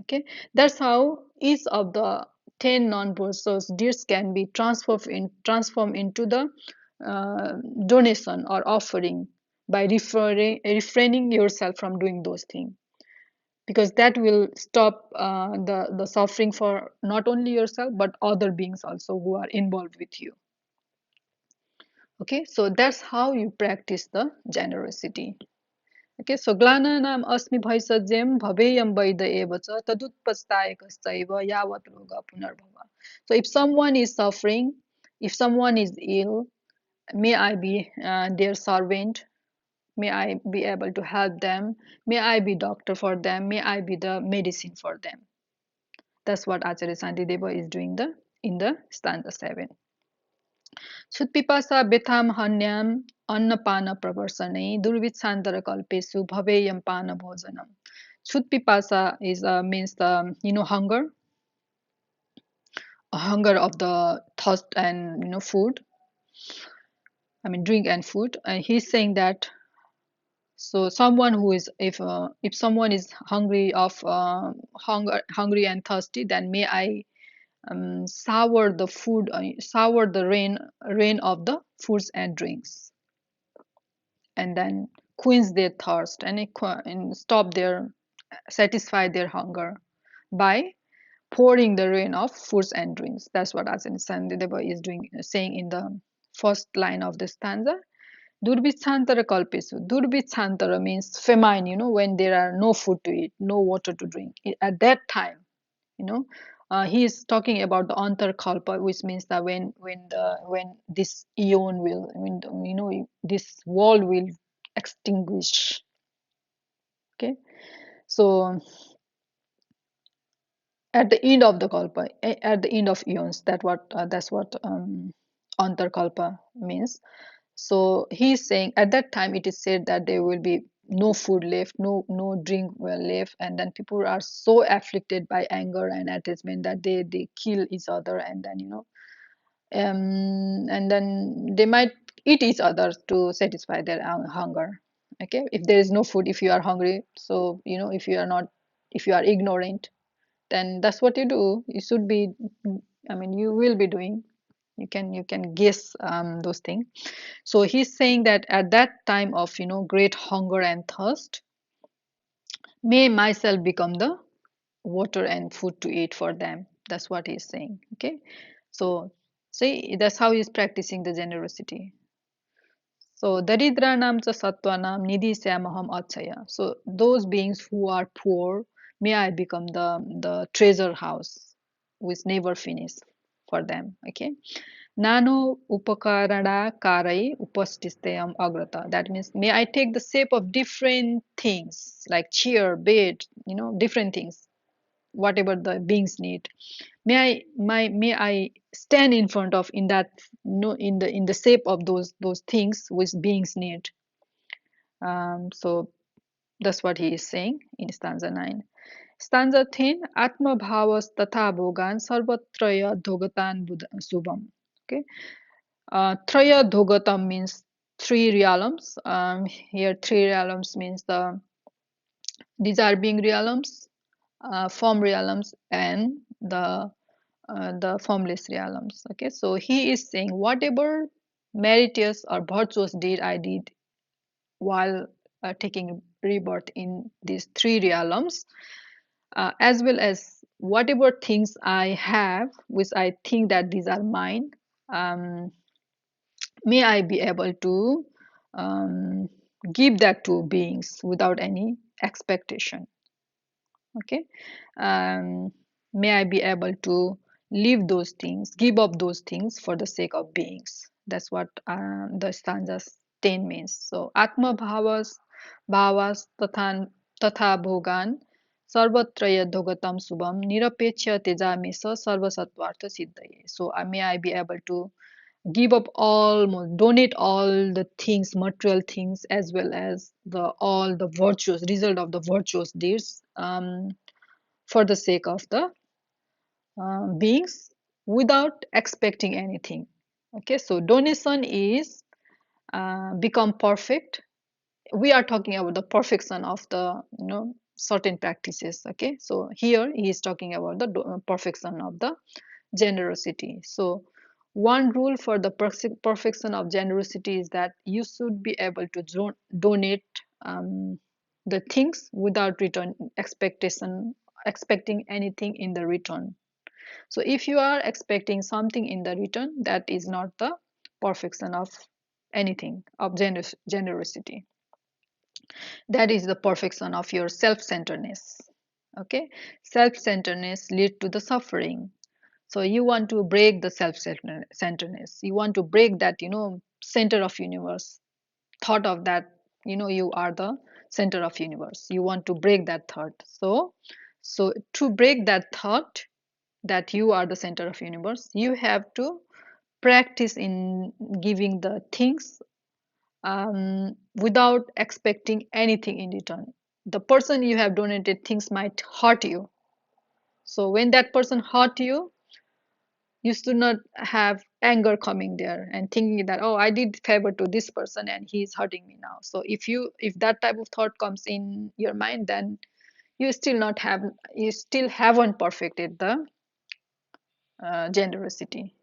Okay, that's how each of the 10 non-purchase deeds can be transformed into the uh, donation or offering by refraining yourself from doing those things, because that will stop the suffering for not only yourself but other beings also who are involved with you. Okay, so that's how you practice the generosity. Okay, so glananam asmi bhaisajyam bhaveyam vaida eva cha tadutpastayakastaiva yavat roga punarbhava. So if someone is suffering, if someone is ill, may I be their servant, may I be able to help them, may I be doctor for them, may I be the medicine for them. That's what Acharya Santideva is doing in the stanza 7. Sutpipasa betham hanyam annapana pravarsane durvitsantara kalpesu bhaveyam pana bhojanam. Sutpipasa is means the hunger, a hunger of the thirst and food. I mean drink and food. And he's saying that, so someone who is, if someone is hungry and thirsty, then may I sour the rain of the foods and drinks, and then quench their thirst and stop their satisfy their hunger by pouring the rain of foods and drinks. That's what Ajahn Sandideva is saying in the first line of the stanza. Durbitchantara kalpesu. Durbitchantara means famine, when there are no food to eat, no water to drink. At that time, you know, he is talking about the antar kalpa, which means that when this eon will, this world will extinguish. Okay, so at the end of the kalpa, at the end of eons. That's what antarkalpa means. So he's saying at that time it is said that there will be no food left, no drink well left, and then people are so afflicted by anger and attachment that they kill each other, and then and then they might eat each other to satisfy their hunger. Okay, if there is no food, if you are hungry, so if you are not, if you are ignorant, then that's what you do. You should be, I mean, you will be doing. You can guess those things. So he's saying that at that time of great hunger and thirst, may myself become the water and food to eat for them. That's what he's saying. Okay, so see, that's how he's practicing the generosity. So daridranam cha sattvanam nidhi samaham achaya. So those beings who are poor, may I become the treasure house which never finish for them. Okay. Nano upakarana karai upastistayam agrata. That means may I take the shape of different things like chair, bed, different things, whatever the beings need. May I stand in front of in that no in the shape of those things which beings need. So that's what he is saying in stanza 9. Stanza 10, Atma bhavas tatha bhogan sarvatraya dhogatan subham. Okay. Traya dhogatam means three realms. Here three realms means these are being realms, form realms, and the formless realms. Okay, so he is saying whatever meritorious or virtuous deed I did while taking rebirth in these three realms, as well as whatever things I have, which I think that these are mine, um, may I be able to um, give that to beings without any expectation. Okay, um, may I be able to leave those things, give up those things for the sake of beings. That's what the stanzas 10 means. So atma bhavas tatha bhogan sarvatraya dhogatam subham nirapechya tejami sa sarvasatvartha siddhaye. So may I be able to give up almost donate all the things, material things, as well as the all the virtuous result of the virtuous deeds, for the sake of the beings without expecting anything. Okay, so donation is become perfect. We are talking about the perfection of the certain practices. Okay, so here he is talking about the perfection of the generosity. So one rule for the perfection of generosity is that you should be able to donate the things without return expecting anything in the return. So if you are expecting something in the return, that is not the perfection of anything of generosity. That is the perfection of your self-centeredness. Okay, self-centeredness lead to the suffering. So you want to break the self-centeredness, you want to break that center of universe thought of that you are the center of universe. You want to break that thought. So to break that thought that you are the center of universe, you have to practice in giving the things without expecting anything in return. The person you have donated things might hurt you. So when that person hurt you, you should not have anger coming there and thinking that, oh, I did favor to this person and he is hurting me now. So if that type of thought comes in your mind, then you still haven't perfected the generosity.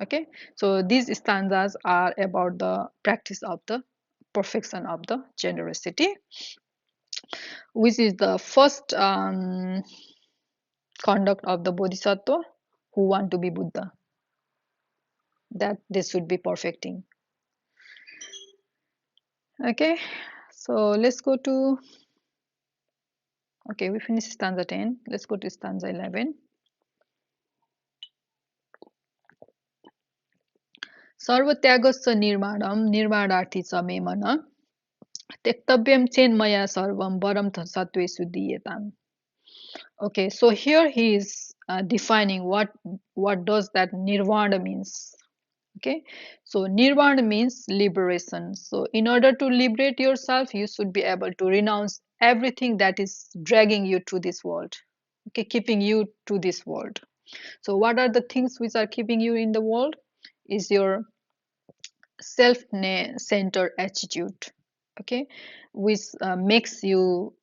Okay, so these stanzas are about the practice of the perfection of the generosity, which is the first conduct of the bodhisattva who want to be Buddha, that they should be perfecting. Okay, so let's go to, okay, we finished stanza 10. Let's go to stanza 11. सर्वत्यागस्य निर्माणम निर्माणार्थी च मे मन त्यक्तव्यम चेन्मया सर्वम वरम सत्वेषु दीयताम. Okay, so here he is defining what does that nirvana means. Okay, so nirvana means liberation. So in order to liberate yourself, you should be able to renounce everything that is dragging you to this world. Okay, keeping you to this world. So what are the things which are keeping you in the world? Is your self-centered attitude. Okay, which makes you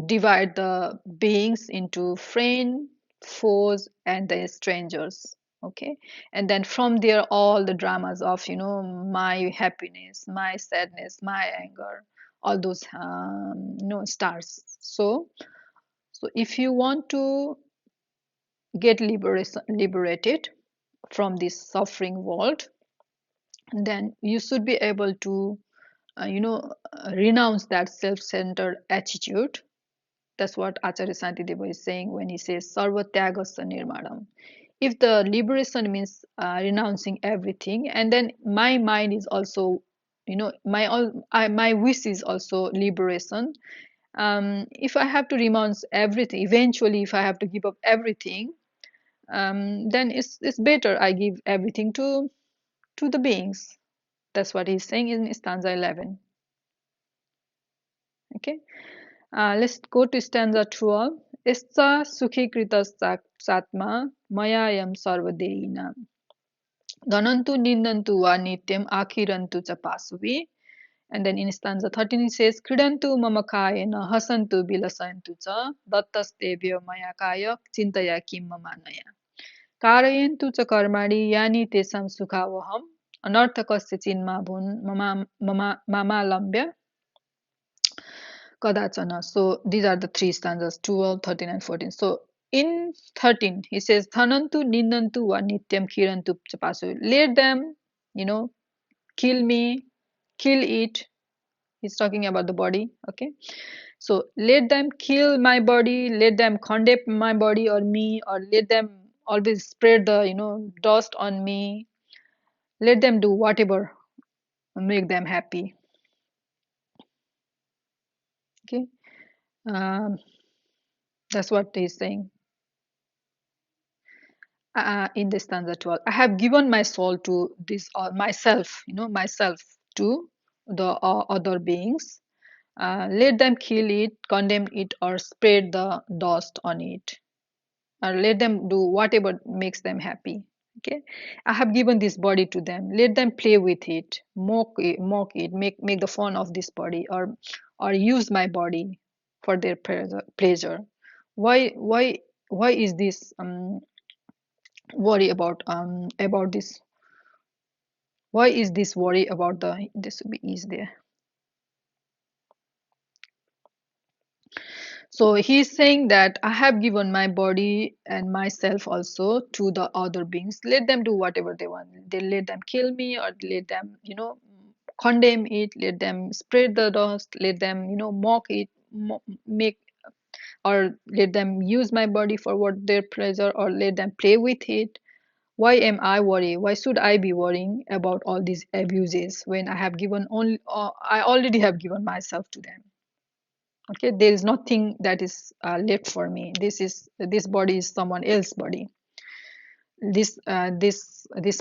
divide the beings into friend, foes, and the strangers. Okay, and then from there, all the dramas of my happiness, my sadness, my anger, all those stars. So if you want to get liberated from this suffering world, then you should be able to renounce that self-centered attitude. That's what Acharya Shantideva is saying when he says Sarva Tyagasya Nirmanam. If the liberation means renouncing everything, and then my mind is also, my wish is also liberation. If I have to renounce everything, eventually, if I have to give up everything, then it's better I give everything to the beings. That's what he's saying in stanza 11. Okay. Let's go to stanza 12. Yascha sukhikritas satma mayayam sarvadeina. Dhanantu nindantu va nityam akhirantu cha pasuvi. And then in stanza 13 it says Kridantu mamakayena hasantu bilasantu cha dattastebhyo mayakaya chintaya kim mamanaya. Karayentu cha karmani yani tesam sukhavaham anarthakasya chinma bhun mamalambya Kadachana. So these are the three stanzas 12, 13, and 14. So in 13, he says, Thanantu nindantu va nityam kirantu chapasu. Let them, you know, kill me, kill it. He's talking about the body. Okay. So let them kill my body, let them condemn my body or me, or let them always spread the, dust on me. Let them do whatever make them happy. Okay. Um, that's what he's saying. In the stanza 12, I have given my soul to this myself, myself to the other beings. Let them kill it, condemn it, or spread the dust on it, or let them do whatever makes them happy. Okay, I have given this body to them. Let them play with it, mock it, make the fun of this body, or use my body for their pleasure. Why is this worry about this? Why is this worry about the this will be is there? So he's saying that I have given my body and myself also to the other beings. Let them do whatever they want. They let them kill me or let them, condemn it. Let them spread the dust. Let them, mock it, make or let them use my body for what their pleasure or let them play with it. Why am I worried? Why should I be worrying about all these abuses when I have given only? I already have given myself to them. Okay, there is nothing that is left for me. This body is someone else's body. This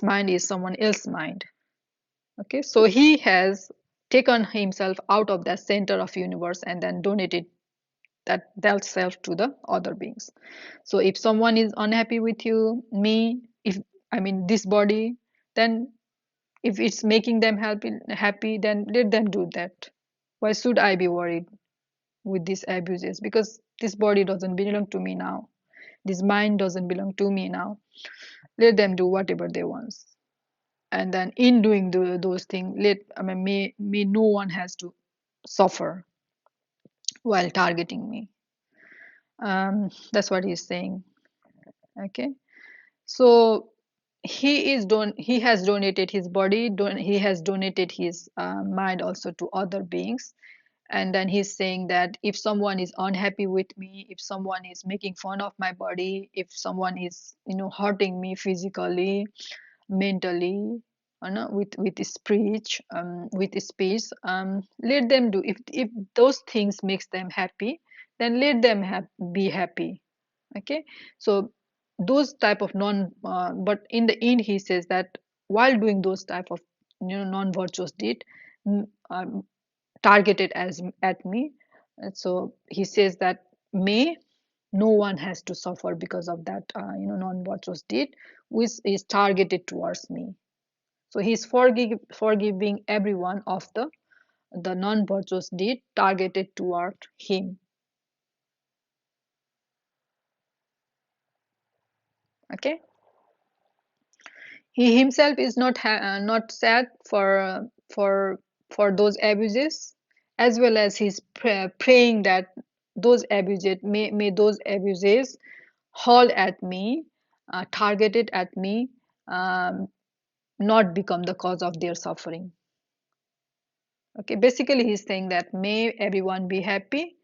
mind is someone else's mind. Okay, so he has taken himself out of that center of universe and then donated that self to the other beings. So if someone is unhappy with you, me, if I mean this body, then if it's making them happy, then let them do that. Why should I be worried with these abuses? Because this body doesn't belong to me now. This mind doesn't belong to me now. Let them do whatever they want. And then in doing those things, may no one has to suffer while targeting me. That's what he's saying. Okay. So he has donated his body, he has donated his mind also to other beings. And then he's saying that if someone is unhappy with me, if someone is making fun of my body, if someone is hurting me physically, mentally, with speech, let them do. If those things makes them happy, then let them be happy. Okay, so those type of but in the end he says that while doing those type of non-virtuous deed, mm, um, targeted as at me, and so he says that may no one has to suffer because of that non-virtuous deed which is targeted towards me. So he's forgiving everyone of the non-virtuous deed targeted toward him. Okay, he himself is not sad for those abuses, as well as he's praying that those abuses may those abuses hauled at me, targeted at me, um, not become the cause of their suffering. Okay, basically he's saying that may everyone be happy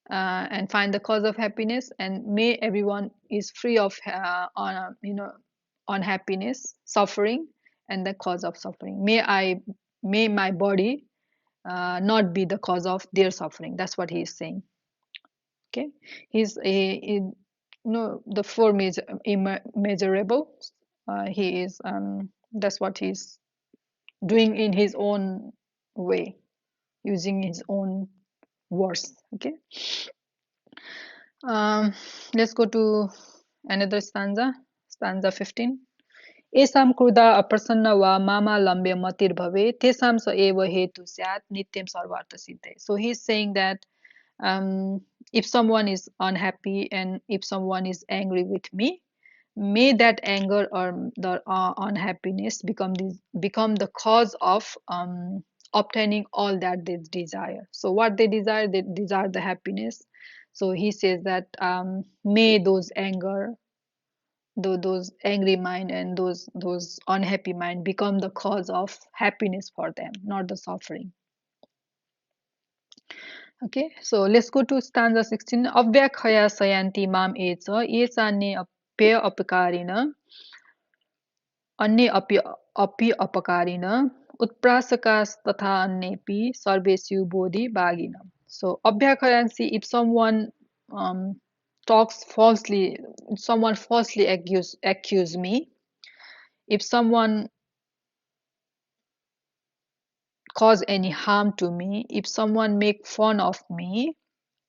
and find the cause of happiness, and may everyone is free of unhappiness, suffering, and the cause of suffering. May my body not be the cause of their suffering. That's what he is saying. Okay, he's a no the form is immeasurable. He is that's what he's doing in his own way, using his own words. Okay. Um, let's go to another stanza 15. येषां क्रुधा अप्रसन्न वा मामालम्ब्य मतिर्भवे तेषां स एव हेतु स्यात् नित्यं सर्वार्थसिद्धये. So he's saying that if someone is unhappy and if someone is angry with me, may that anger or the unhappiness become the cause of obtaining all that they desire. So what they desire the happiness. So he says that may those anger, those angry mind and those unhappy mind become the cause of happiness for them, not the suffering. Okay, so let's go to stanza 16. Avyakhaya sayanti mam echa echane apya apakarina अन्ये अपि अपकारिण उत्प्रासकास् तथा अन्येपि सर्वेषु बोधि भागिन. So Abhyakaryansi, if someone talks falsely, someone falsely accuse me, if someone cause any harm to me, if someone make fun of me,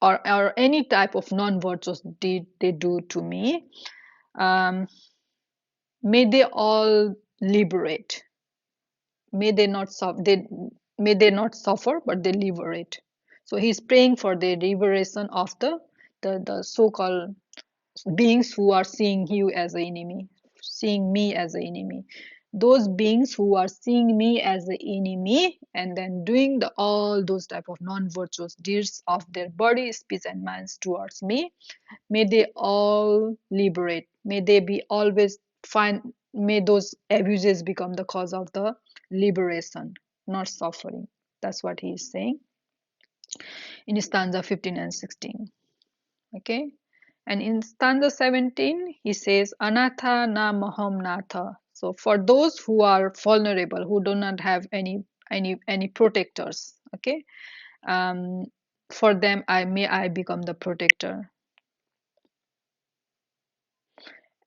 or any type of non-virtuous deed they do to me, um, may they all liberate. May they not suffer. May they not suffer, but they liberate. So he's praying for the liberation of the so-called beings who are seeing you as an enemy, seeing me as an enemy. Those beings who are seeing me as an enemy and then doing all those type of non-virtuous deeds of their body, speech, and minds towards me, may they all liberate. May they be always find. May those abuses become the cause of the liberation, not suffering. That's what he is saying in stanza 15 and 16. Okay. And in stanza 17, he says, Anatha na maham natha. So for those who are vulnerable, who do not have any protectors, okay, um, for them I become the protector.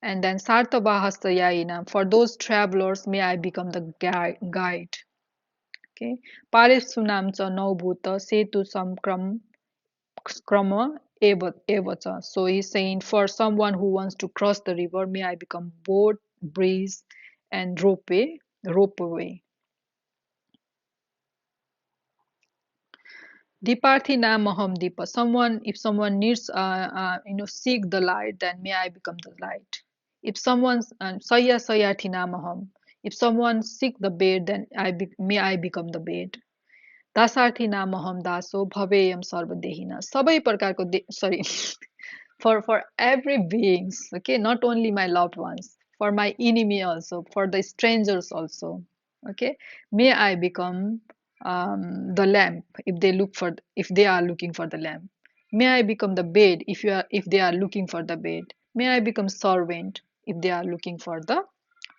And then Sartabhahastayayina, for those travelers, may I become the guide. Okay. Paripsunam cha naubhuta setu samkram krama evacha. So he's saying for someone who wants to cross the river, may I become boat, breeze, and ropeway. Diparthi namaham dipa. If someone needs, seek the light, then may I become the light. If someone's saya sayati namaham. If someone seek the bed, then may I become the bed. दासार्थी नामहम दासो भवेयम सर्वदेहिना सबै प्रकारको sorry for every beings, okay, not only my loved ones, for my enemy also, for the strangers also, okay, may I become the lamp if they are looking for the lamp. May I become the bed if they are looking for the bed. May I become servant if they are looking for the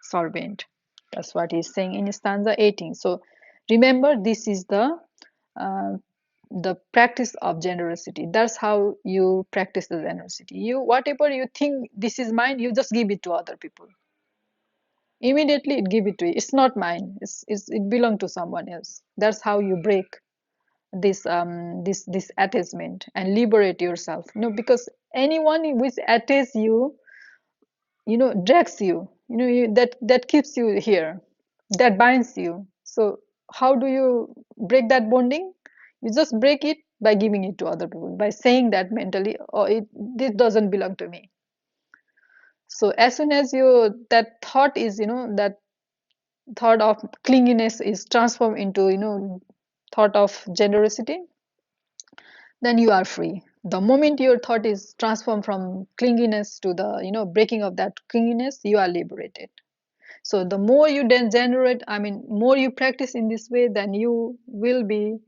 servant. That's what he's saying in stanza 18. So remember, this is the uh, the practice of generosity. That's how you practice the generosity. You, whatever you think this is mine, you just give it to other people. Immediately it give it to you. It's not mine. It belong to someone else. That's how you break this attachment and liberate yourself. Because anyone which attaches you, drags you, that keeps you here, that binds you. So how do you break that bonding? You just break it by giving it to other people, by saying that mentally, oh, this doesn't belong to me. So as soon as you that thought is, that thought of clinginess is transformed into, thought of generosity, then you are free. The moment your thought is transformed from clinginess to the, breaking of that clinginess, you are liberated. So the more you then generate, I mean, more you practice in this way, then you will be,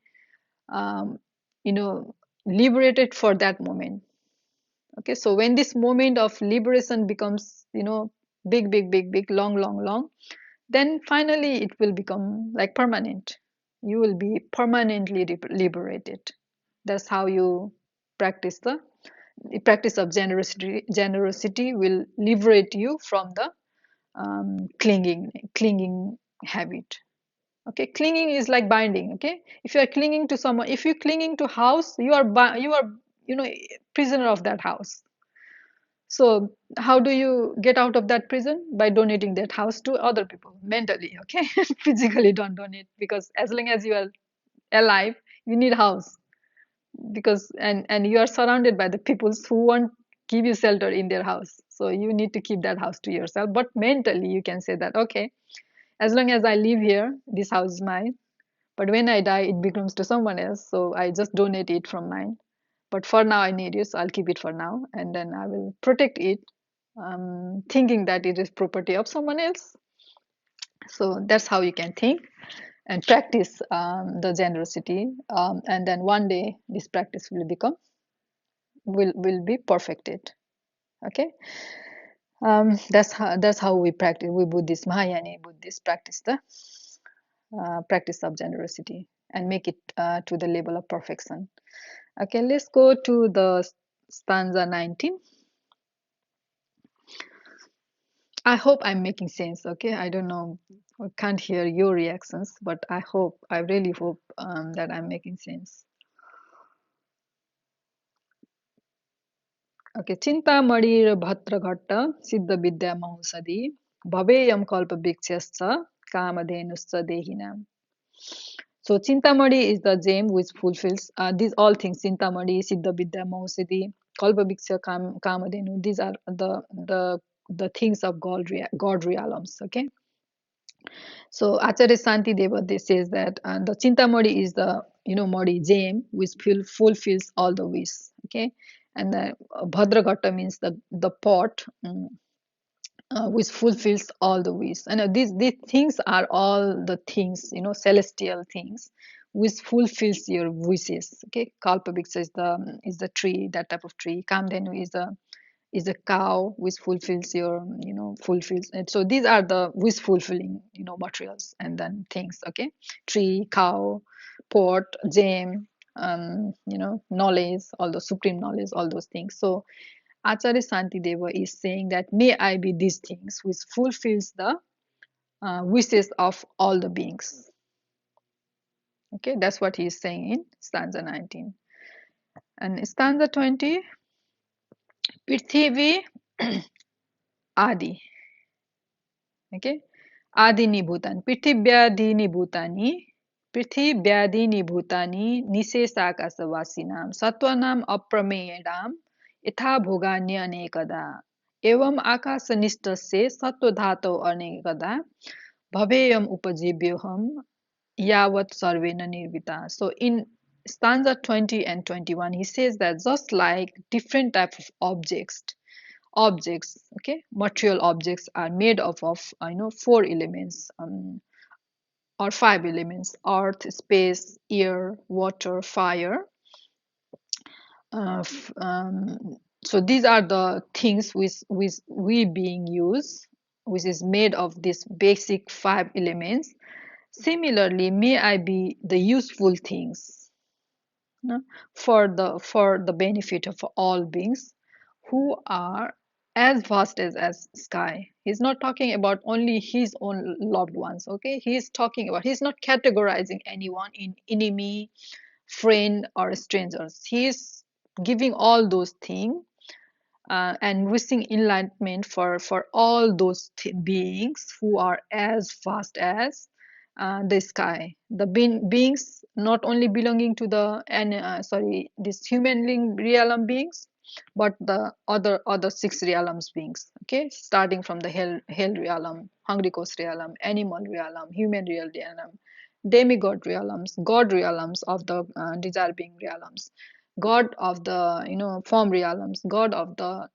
um, you know, liberated for that moment. Okay, so when this moment of liberation becomes, big, big, big, big, long, long, long, then finally it will become like permanent. You will be permanently liberated. That's how you practice the practice of generosity. Generosity will liberate you from the clinging habit. Okay, clinging is like binding. Okay, if you are clinging to someone, if you're clinging to house, you are, prisoner of that house. So how do you get out of that prison? By donating that house to other people mentally. Okay, physically don't donate, because as long as you are alive, you need a house, because and you are surrounded by the peoples who won't give you shelter in their house. So you need to keep that house to yourself. But mentally, you can say that, okay, as long as I live here, this house is mine. But when I die, it belongs to someone else. So I just donate it from mine. But for now, I need it, so I'll keep it for now, and then I will protect it, thinking that it is property of someone else. So that's how you can think and practice the generosity, and then one day this practice will be perfected. Okay, that's how we practice. We Buddhists, Mahayana Buddhists, practice the practice of generosity and make it to the level of perfection. Okay, let's go to the stanza 19. I hope I'm making sense. Okay, I don't know, I can't hear your reactions, but I really hope that I'm making sense. Okay, चिन्तामणिर भद्रघट्ट सिद्ध विद्या महौषधि भवेयम कल्प वृक्षश्च कामधेनुश्च देहिनाम. So Chintamani is the gem which fulfills these all things. Chintamani, Siddha Vidya, Mahausiddhi, Kalpaviksha, Kamadhenu. These are the things of God realms. Okay. So Acharya Santi Deva says that the Chintamani is the Modi gem which fulfills all the wish. Okay, and the Bhadraghata means the pot. Which fulfills all the wish. And these things are all the things, celestial things, which fulfills your wishes. Okay, Kalpaviksha is the tree, that type of tree. Kamdhenu is a cow, which fulfills your, fulfills. And so these are the wish fulfilling, materials and then things. Okay, tree, cow, pot, gem, knowledge, all the supreme knowledge, all those things. So Acharya Santideva is saying that may I be these things which fulfills the wishes of all the beings. Okay, that's what he is saying in stanza 19. And stanza 20, Prithivi Adi. Okay, Adini Bhutani. Prithibhyadini Bhutani. Prithibhyadini Bhutani Nisesakasavasinam Satwanam Aprameyanam यथा भोगान्य अनेकदा एवं आकाशनिष्ठ से सत्व धातु अनेकदा भवेयम उपजीव्योहम यावत सर्वेन निर्विता. So in stanza 20 and 21 he says that just like different type of objects, okay, material objects are made up of four elements, or five elements: earth, space, air, water, fire. uh, so these are the things which we being use, which is made of these basic five elements. Similarly, may I be the useful things. no, for the benefit of all beings who are as vast as sky. He's not talking about only his own loved ones. Okay, he's talking about, he's not categorizing anyone in enemy, friend, or strangers. He's giving all those things, and wishing enlightenment for all those beings who are as vast as the sky. The beings not only belonging to the and this human realm beings, but the other six realms beings. Okay, starting from the hell realm, hungry ghost realm, animal realm, human realm, demigod realms, god realms of the desire being realms, god of the form realms, god of the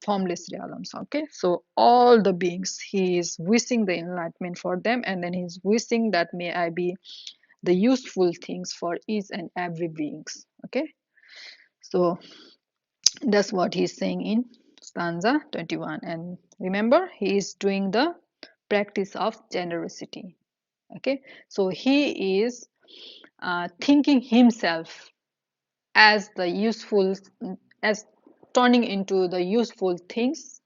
formless realms. Okay, so all the beings, he is wishing the enlightenment for them, and then he's wishing that may I be the useful things for each and every beings. Okay, so that's what he's saying in stanza 21. And remember, he is doing the practice of generosity. Okay, so he is thinking himself as the useful, as turning into the useful things,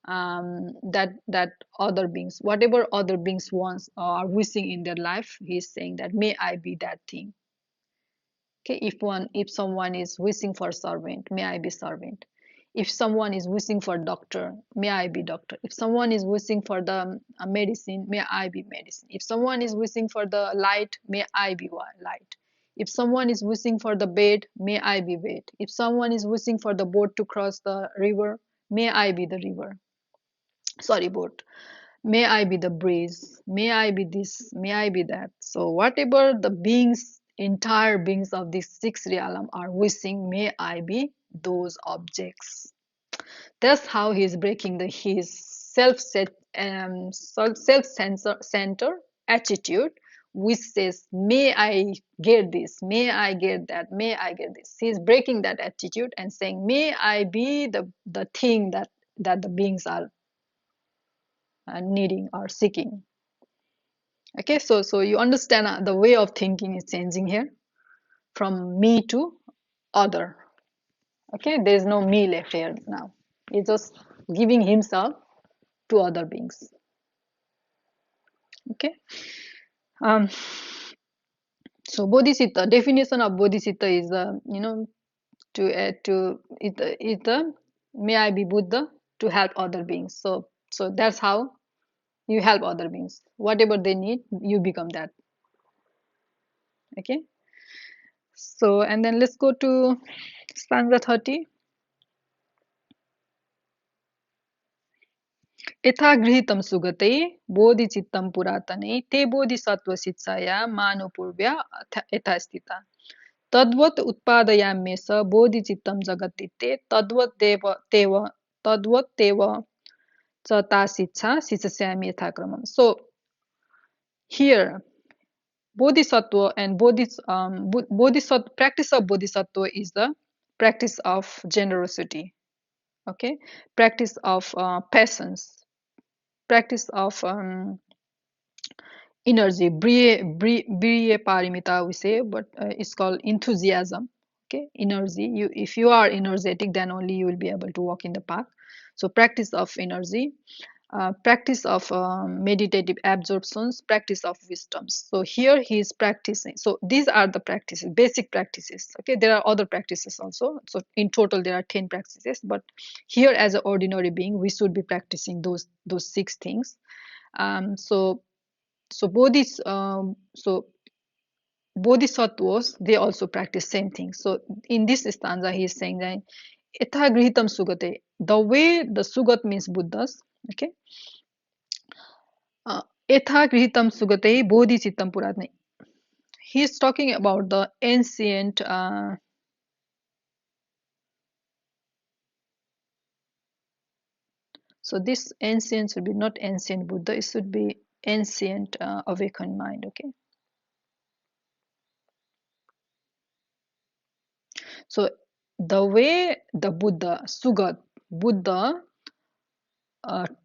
that other beings, whatever other beings wants or are wishing in their life, he's saying that may I be that thing. Okay, if someone is wishing for servant, may I be servant. If someone is wishing for doctor, may I be doctor. If someone is wishing for the medicine, may I be medicine. If someone is wishing for the light, may I be light. If someone is wishing for the bed, may I be bed. If someone is wishing for the boat to cross the river, may I be the river. Sorry, boat. May I be the breeze. May I be this. May I be that. So whatever the beings, entire beings of this six realm are wishing, may I be those objects. That's how he's breaking his self-center attitude, which says, may I get this, may I get that, may I get this. He's breaking that attitude and saying, may I be the thing that the beings are needing or seeking. Okay, so you understand the way of thinking is changing here from me to other. Okay, there is no me left here now. He's just giving himself to other beings. Okay. um so bodhicitta, definition of bodhicitta is to may I be Buddha to help other beings. So that's how you help other beings, whatever they need, you become that. Okay, so and then let's go to stanza 30. यथा गृहीतं सुगते बोधिचित्तं पुरातने ते बोधिसत्व शिक्षाया मानवपूर्व्या यथा स्थिता तद्वत् उत्पादयाम्येष बोधिचित्तं जगत्तीते तद्वत्तेव च ता शिक्षा शिक्षामि यथाक्रमम्. So here bodhisattva and bodhisattva, practice of bodhisattva is the practice of generosity. Okay, practice of patience, practice of energy, briye parimita we say, but it's called enthusiasm. Okay, energy. If you are energetic, then only you will be able to walk in the path. So practice of energy, practice of meditative absorptions, practice of wisdoms. So here he is practicing. So these are the practices, basic practices. Okay, there are other practices also. So in total there are 10 practices, but here as an ordinary being, we should be practicing those 6 things. So bodhisattvas, they also practice same thing. So in this stanza he is saying that etha grihitam sugate, the way the sugat means Buddhas. Okay, etha grihitam sugate bodhicittam puratne, he is talking about the ancient so this ancient should be not ancient Buddha, it should be ancient awakened mind. Okay, so the way the Buddha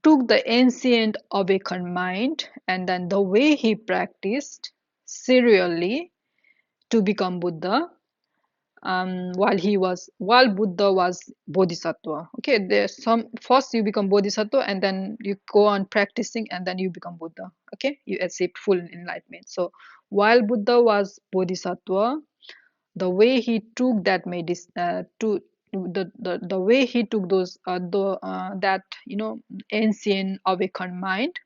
took the ancient awakened mind, and then the way he practiced serially to become Buddha, while Buddha was Bodhisattva. Okay, there's some first you become Bodhisattva and then you go on practicing and then you become Buddha. Okay, you achieve full enlightenment. So while Buddha was Bodhisattva, the way he took that medicine to the way he took those that ancient awakened mind,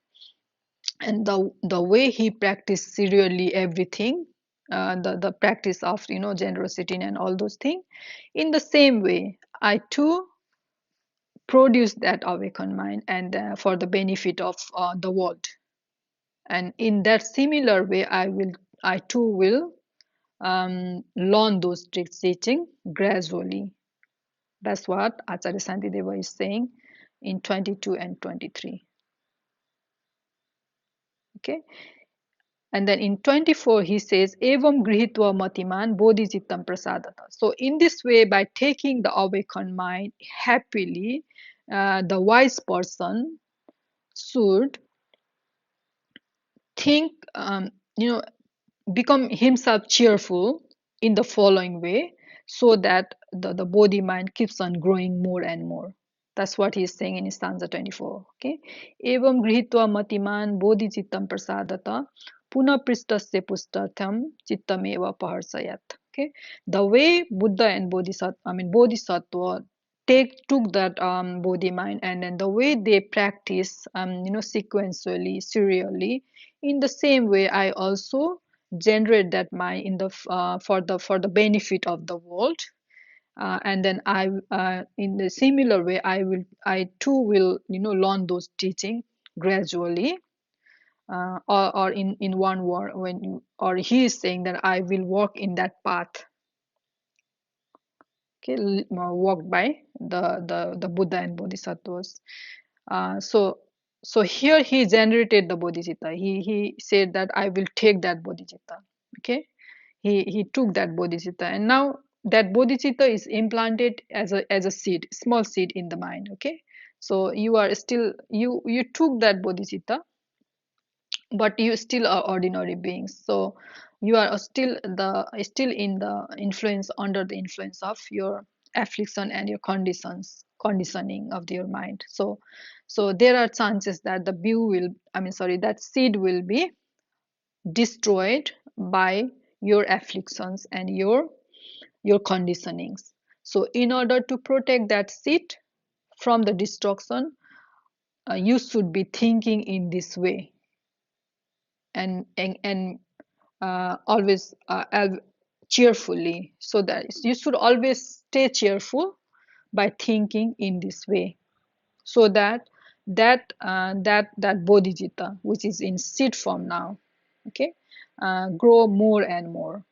and the way he practiced serially everything, the practice of generosity and all those things, in the same way I too produce that awakened mind, and for the benefit of the world. And in that similar way I too will learn those teaching gradually. That's what Acharya Santideva is saying in 22 and 23. Okay. And then in 24, he says, Evam grihitva matiman bodhicittam prasadata. So in this way, by taking the awakened mind happily, the wise person should think, become himself cheerful in the following way, so that the body mind keeps on growing more and more. That's what he's saying in stanza 24. Okay. Evam grihitva matiman bodhicittam prasadata puna pristasya pustatham chittameva paharsayat. Okay. The way Buddha and Bodhisattva took that body mind, and then the way they practice sequentially, serially, in the same way I also generate that mind in the for the benefit of the world. And then I in the similar way I too will learn those teaching gradually, or in one word, or he is saying that I will walk in that path. Okay, walked by the Buddha and Bodhisattvas. So here he generated the bodhicitta. He said that I will take that bodhicitta. Okay, he took that bodhicitta, and now that bodhicitta is implanted as a seed, small seed in the mind. Okay, so you are still you took that bodhicitta, but you still are ordinary beings. So you are still in the influence, under the influence of your affliction and your conditioning of your mind. So there are chances that the view will that seed will be destroyed by your afflictions and your conditionings. So in order to protect that seed from the destruction, you should be thinking in this way, and always cheerfully, so that you should always stay cheerful by thinking in this way, so that that bodhicitta, which is in seed form now, okay, grow more and more.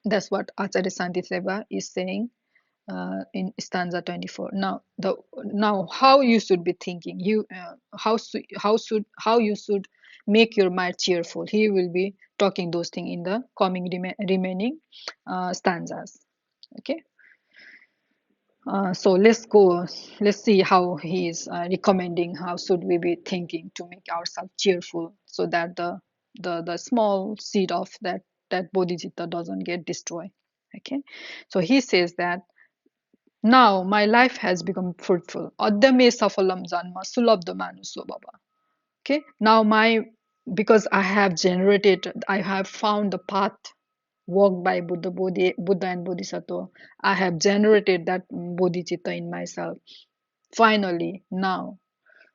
That's what Acharya Santideva is saying in stanza 24. Now how you should be thinking, how you should make your mind cheerful. He will be talking those things in the coming remaining stanzas. Okay. So let's see how he is recommending how should we be thinking to make ourselves cheerful, so that the small seed of that bodhicitta doesn't get destroyed. Okay, so he says that now my life has become fruitful. Adyame safalam janma sulabdha manuso baba. Okay, now because I have generated, I have found the path walked by Buddha and Bodhisattva. I have generated that bodhicitta in myself. Finally, now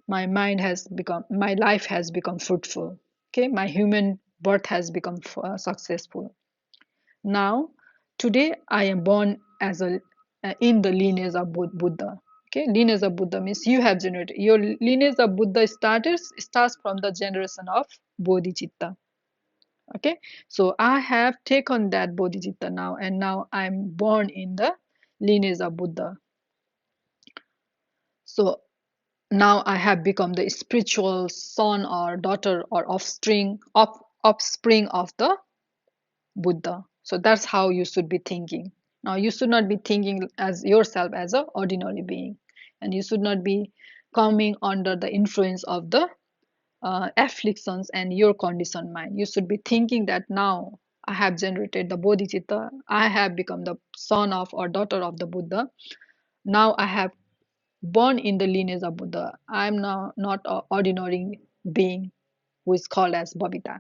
my life has become fruitful. Okay, my human birth has become successful. Now, today I am born as a in the lineage of Buddha. Okay, lineage of Buddha means you have generated your lineage of Buddha starts from the generation of bodhicitta. Okay, so I have taken that bodhicitta now, and now I'm born in the lineage of Buddha. So now I have become the spiritual son or daughter or offspring of the Buddha. So that's how you should be thinking. Now you should not be thinking as yourself as an ordinary being, and you should not be coming under the influence of the afflictions and your conditioned mind. You should be thinking that now I have generated the bodhicitta. I have become the son of or daughter of the Buddha. Now I have born in the lineage of Buddha. I am now not an ordinary being who is called as Babita.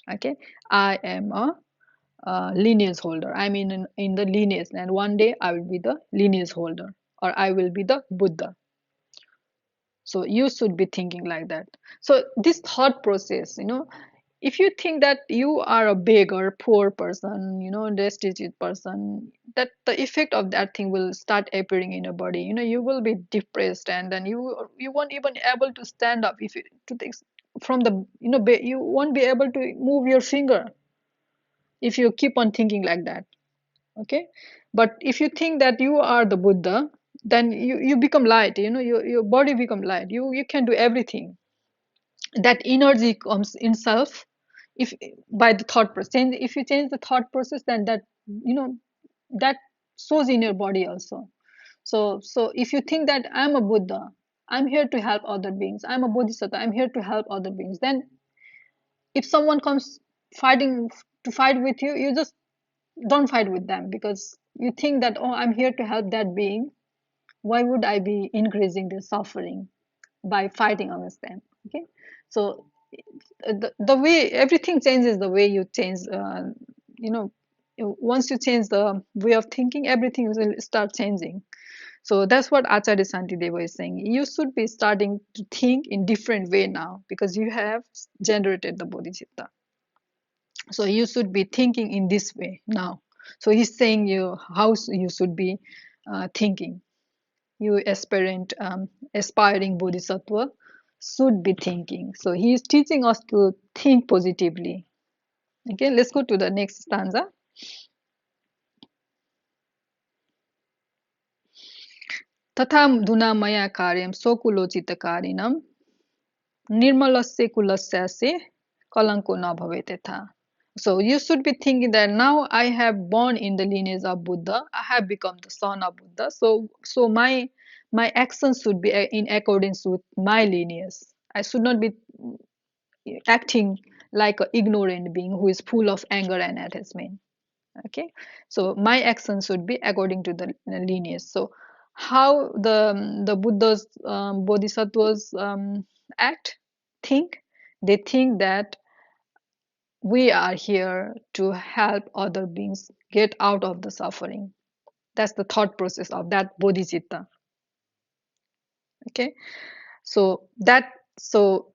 Okay, I am a lineage holder. I'm in the lineage, and one day I will be the lineage holder, or I will be the Buddha. So you should be thinking like that. So this thought process, if you think that you are a beggar, poor person, destitute person, that the effect of that thing will start appearing in your body. You will be depressed, and then you won't even able to stand up if you to take from the you won't be able to move your finger if you keep on thinking like that. Okay, but if you think that you are the Buddha, then you become light. Your body become light. You can do everything. That energy comes in self if by the thought process. If you change the thought process, then that that shows in your body also. So if you think that I'm a Buddha, I'm here to help other beings, I'm a Bodhisattva, I'm here to help other beings, then if someone comes fighting to fight with you, you just don't fight with them, because you think that, oh, I'm here to help that being. Why would I be increasing their suffering by fighting against them? Okay, so the way everything changes, the way you change, you know once you change the way of thinking, everything will start changing. So that's what Acharya Shantideva is saying. You should be starting to think in different way now, because you have generated the bodhicitta. So you should be thinking in this way now. So he's saying you how you should be thinking. You aspiring bodhisattva should be thinking. So he is teaching us to think positively. Okay, let's go to the next stanza. तथा धुना मया कार्यम सोकुलोचितकारिणम निर्मलस्य कुलस्यास्य kalanko na bhavetha. So you should be thinking that now I have born in the lineage of Buddha. I have become the son of Buddha. So my actions should be in accordance with my lineage. I should not be acting like an ignorant being who is full of anger and attachment. Okay, so my actions should be according to the lineage. So how the Buddha's bodhisattvas act, think, they think that we are here to help other beings get out of the suffering. That's the thought process of that bodhicitta. Okay, so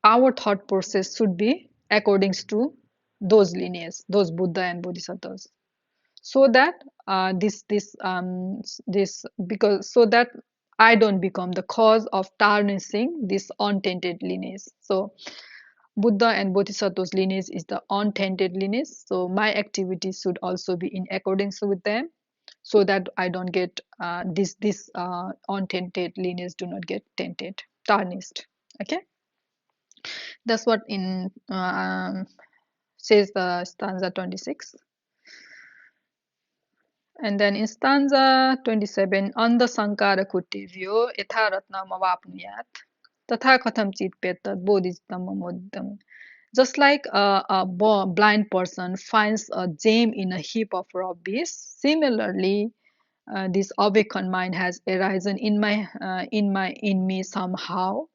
our thought process should be according to those lineages, those Buddha and Bodhisattvas, so that this because so that I don't become the cause of tarnishing this untainted lineage. So Buddha and Bodhisattva's lineage is the untainted lineage. So my activities should also be in accordance with them, so that I don't get this untainted lineage do not get tainted, tarnished. Okay, that's what in says the stanza 26. And then in stanza 27, Anda Sankara Kutivyo Etha Ratna Mavapniyat Tatha Katham Chit Petat Bodhitam Mamodam. Just like a blind person finds a gem in a heap of rubbish, similarly, this awakened mind has arisen in me somehow.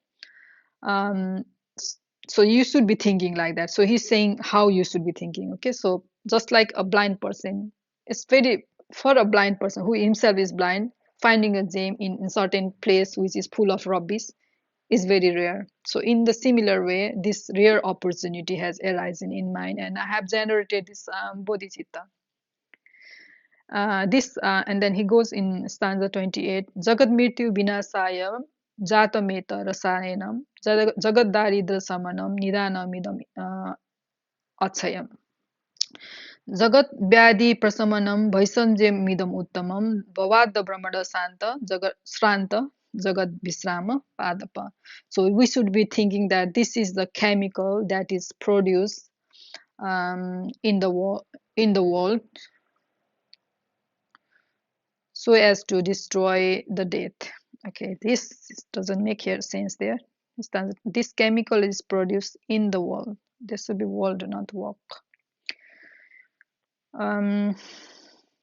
Um, so you should be thinking like that. So he's saying how you should be thinking. Okay, so just like a blind person, it's very for a blind person who himself is blind, finding a gem in certain place which is full of rubbish is very rare. So in the similar way, this rare opportunity has arisen in mind, and I have generated this bodhicitta. And then he goes in stanza 28. Jagat mrityu vinasaya jatameta rasayanam jagat daridra samanam nidanamidam achayam. Jagat vyadi prasamanam bhaisanjamidam uttamam bhavadda brahmada santa jagat sranta jagat visrama padapa. So we should be thinking that this is the chemical that is produced in the world so as to destroy the death. Okay, this doesn't make here sense there. This chemical is produced in the world. This should be world, not work. um,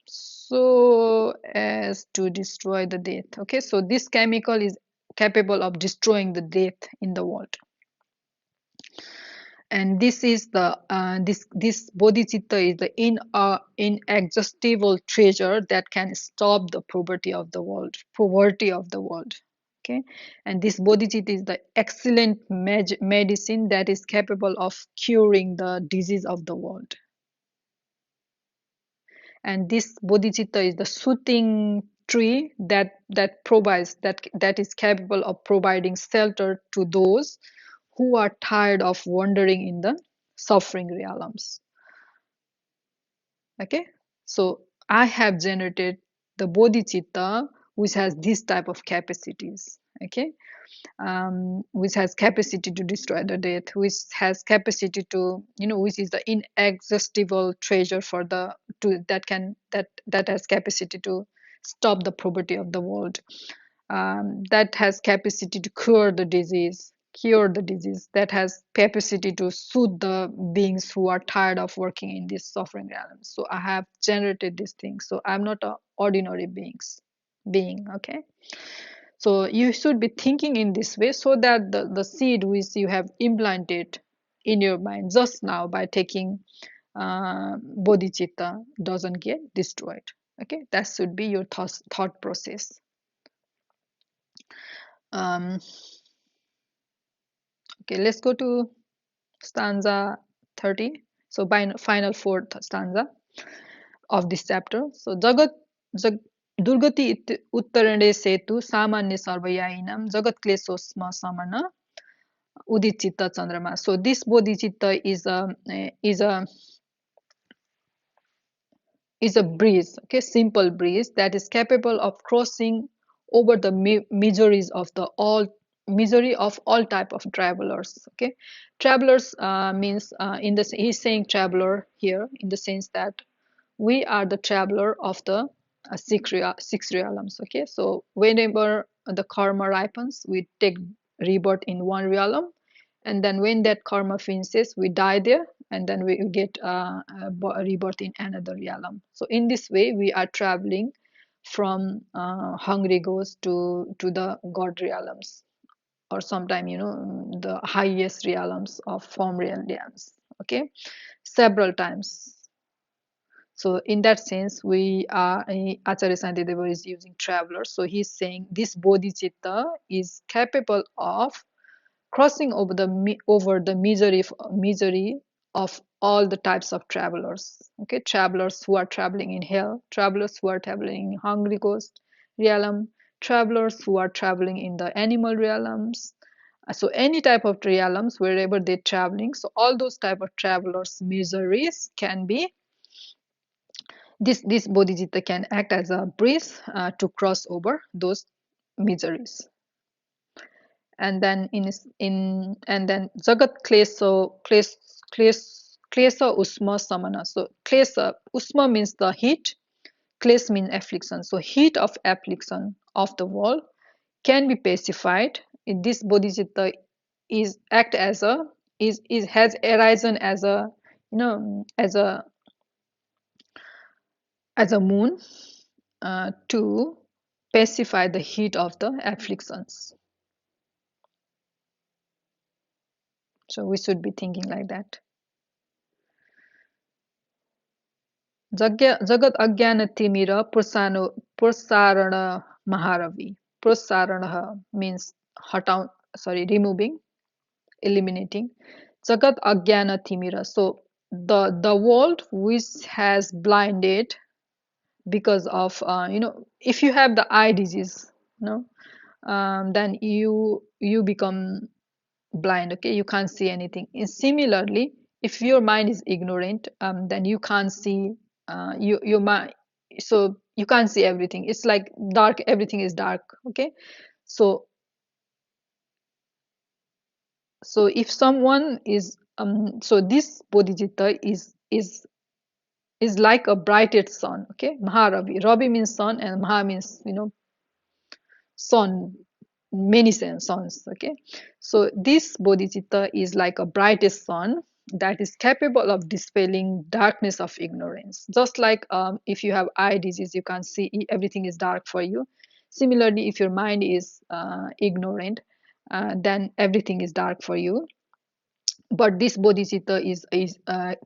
so as to destroy the death. Okay, so this chemical is capable of destroying the death in the world. And this is the this bodhicitta is the inexhaustible treasure that can stop the poverty of the world. Okay, and this bodhicitta is the excellent medicine that is capable of curing the disease of the world. And this bodhicitta is the soothing tree that is capable of providing shelter to those who are tired of wandering in the suffering realms. Okay, so I have generated the bodhicitta which has this type of capacities. Okay, which has capacity to destroy the death, which has capacity to, which is the inexhaustible treasure for the to that has capacity to stop the poverty of the world, that has capacity to cure the disease, that has capacity to soothe the beings who are tired of working in this suffering realm. So I have generated these things. So I'm not a ordinary being. Okay, so you should be thinking in this way so that the seed which you have implanted in your mind just now by taking bodhicitta doesn't get destroyed. Okay, that should be your thought process. um, okay, let's go to stanza 30. So by final fourth stanza of this chapter. So jagat जग दुर्गति उत्तरणे सेतु सामान्य सर्वयायिनाम जगत क्लेशोस्म समन udicita chandrama. So this bodhicitta is a breeze, okay, simple breeze that is capable of crossing over the miseries of the all misery of all type of travelers. Okay, travelers means in this he's saying traveler here in the sense that we are the traveler of the six realms. Okay, so whenever the karma ripens, we take rebirth in one realm, and then when that karma finishes, we die there, and then we get a rebirth in another realm. So in this way, we are traveling from hungry ghosts to the god realms, or sometime the highest realms of form realms. Okay, several times. So in that sense, we are Acharya Santideva is using travelers. So he's saying this bodhicitta is capable of crossing over the misery of all the types of travelers. Okay, travelers who are traveling in hell, travelers who are traveling in hungry ghost realm, travelers who are traveling in the animal realms. So any type of realms wherever they're traveling. So all those type of travelers' miseries can be this bodhicitta can act as a breeze to cross over those miseries. And then and then jagat klesa usma samana. So klesa usma means the heat, kles means affliction. So heat of affliction of the world can be pacified. This bodhicitta is act as a is has arisen as a as a moon to pacify the heat of the afflictions. So we should be thinking like that. Jagat Agyana Timira Prasarana Maharavi. Prasarana means removing, eliminating. Jagat Agyana Timira. So the world which has blinded because of if you have the eye disease, then you become blind. Okay, you can't see anything. And similarly, if your mind is ignorant, then you can't see your mind, so you can't see everything. It's like dark, everything is dark. Okay, so if someone is so this bodhicitta is like a brightest sun. Okay, maharavi, ravi means sun, and maha means sun, many suns. Okay, so this bodhicitta is like a brightest sun that is capable of dispelling darkness of ignorance. Just like if you have eye disease, you can't see, everything is dark for you. Similarly, if your mind is ignorant, then everything is dark for you. But this bodhicitta is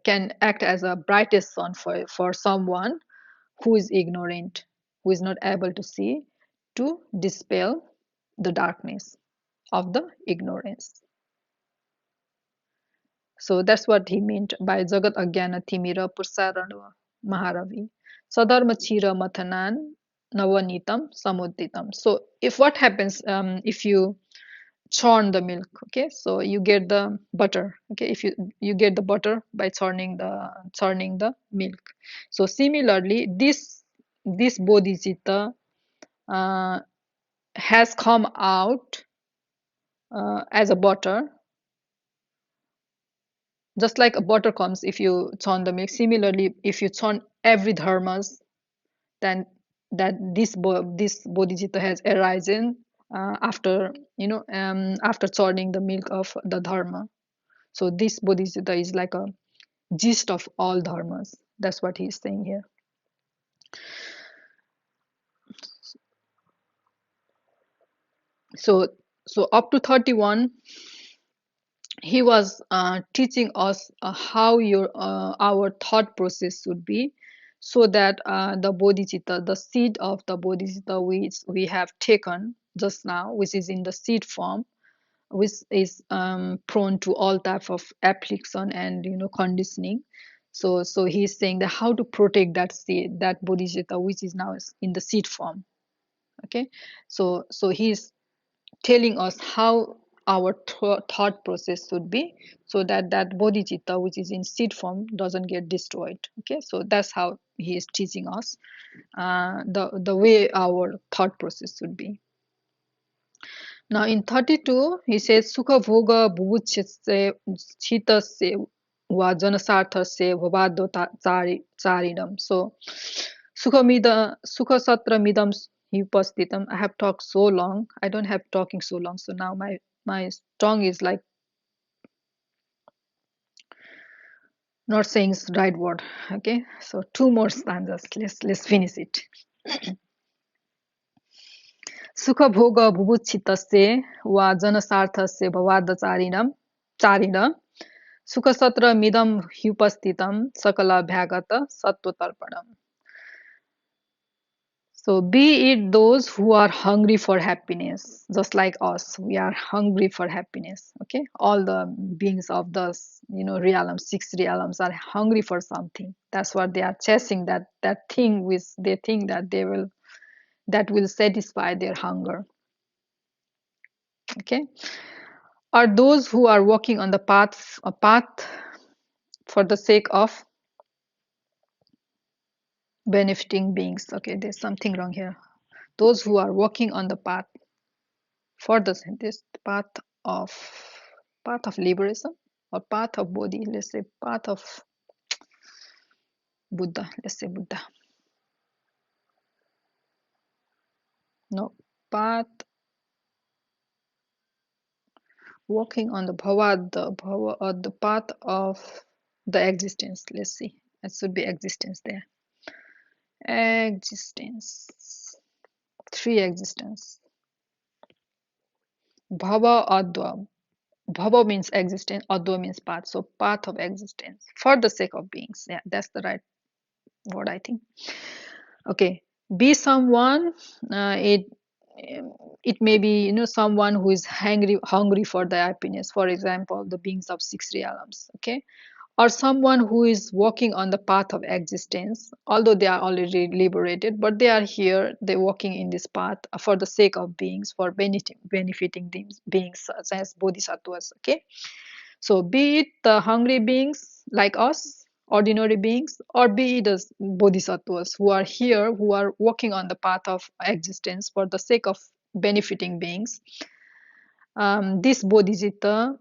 can act as a brightest sun for someone who is ignorant, who is not able to see, to dispel the darkness of the ignorance. So that's what he meant by Jagat Agyana Timira Pursaranva Maharavi. Sadharma Chira Mathanan Navanitam Samudditam. So if what happens if you churn the milk, okay, so you get the butter, okay, if you get the butter by churning the milk. So similarly, this bodhicitta uh, has come out as a butter, just like a butter comes if you churn the milk. Similarly, if you churn every dharmas, then that this bodhicitta has arisen after after churning the milk of the dharma. So this bodhicitta is like a gist of all dharmas. That's what he's saying here. So so up to 31, he was teaching us how our thought process should be, so that the bodhicitta, the seed of the bodhicitta which we have taken just now, which is in the seed form, which is prone to all type of affliction and conditioning. So he's saying that how to protect that seed, that bodhicitta which is now in the seed form. Okay, so he's telling us how our thought process should be, so that that bodhicitta which is in seed form doesn't get destroyed. Okay, so that's how he is teaching us the way our thought process should be. Now in 32, he says Sukha Bhoga Bhubuchitse Chitasya Va Janasarthasya Vabado Charinam. So Sukha Satra Midam Hipastitam. I have talked so long. I don't have talking so long. So now my tongue is like not saying the right word. Okay. So two more stanzas. Let's finish it. सुख भोग बुभुक्षितस्य वा जनसार्थस्य भवादचारिणं चारिण सुखसत्र मिदं ह्युपस्थितं सकलाभ्यागत सत्वतर्पणम्. So be it those who are hungry for happiness, just like us, we are hungry for happiness. Okay, all the beings of the realms, six realms, are hungry for something. That's what they are chasing. That thing which they think that will satisfy their hunger. Okay, are those who are walking on the path for the sake of benefiting beings. Okay, there's something wrong here. Those who are walking on the path for this of path of liberation, or path of bodhi, let's say path of Buddha, let's say Buddha. No, path, walking on the bhava, or the path of the existence. Let's see, it should be existence there. Existence, three existence. Bhava Adva. Bhava means existence, Adva means path. So path of existence for the sake of beings. Yeah, that's the right word, I think. Okay, be someone. It may be someone who is hungry for the happiness. For example, the beings of six realms. Okay, or someone who is walking on the path of existence, although they are already liberated, but they are here, they're walking in this path for the sake of beings, for benefiting these beings such as bodhisattvas. Okay, so be it the hungry beings like us, ordinary beings, or be it as bodhisattvas who are here, who are walking on the path of existence for the sake of benefiting beings. This bodhicitta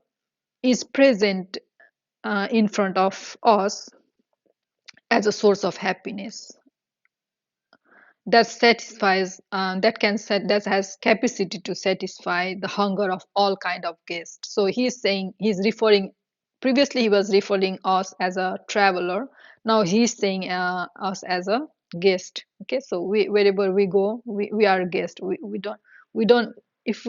is present in front of us as a source of happiness that satisfies that has capacity to satisfy the hunger of all kind of guests. So he's saying, he's referring Previously he was referring us as a traveler. Now he's saying us as a guest. Okay, so we wherever we go, we are a guest. We don't if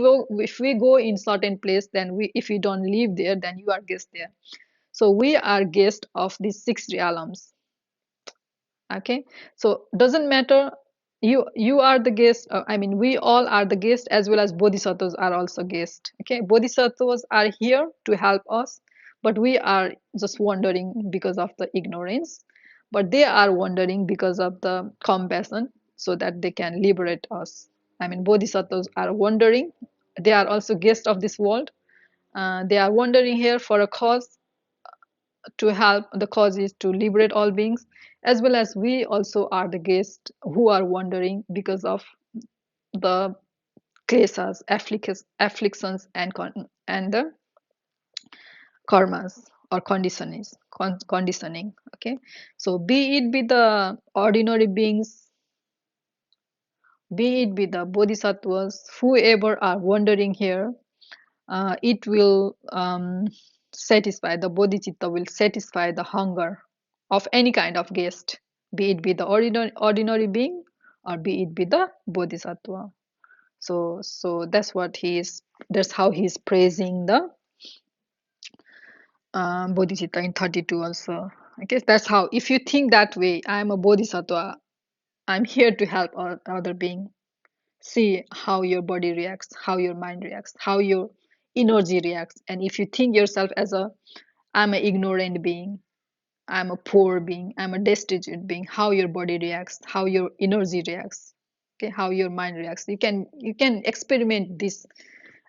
we go in certain place, then we if you don't live there, then you are guest there. So we are guest of these six realms. Okay, so doesn't matter, you are the guest, I mean we all are the guest, as well as bodhisattvas are also guest. Okay, bodhisattvas are here to help us, but we are just wandering because of the ignorance, but they are wandering because of the compassion, so that they can liberate us. I mean bodhisattvas are wandering, they are also guests of this world. They are wandering here for a cause, to help. The cause is to liberate all beings, as well as we also are the guests who are wandering because of the kleshas, afflictions, and the karmas or conditioning. Okay, so be the ordinary beings, be it be the bodhisattvas, whoever are wandering here, it will satisfy, the bodhicitta will satisfy the hunger of any kind of guest, be it be the ordinary being, or be it be the bodhisattva. So that's how he's praising the bodhicitta in 32 also. Okay, that's how, if you think that way, I am a bodhisattva, I'm here to help other being. See how your body reacts, how your mind reacts, how your energy reacts. And if you think yourself as a, I'm an ignorant being, I'm a poor being, I'm a destitute being, how your body reacts, how your energy reacts, okay, how your mind reacts, you can experiment this,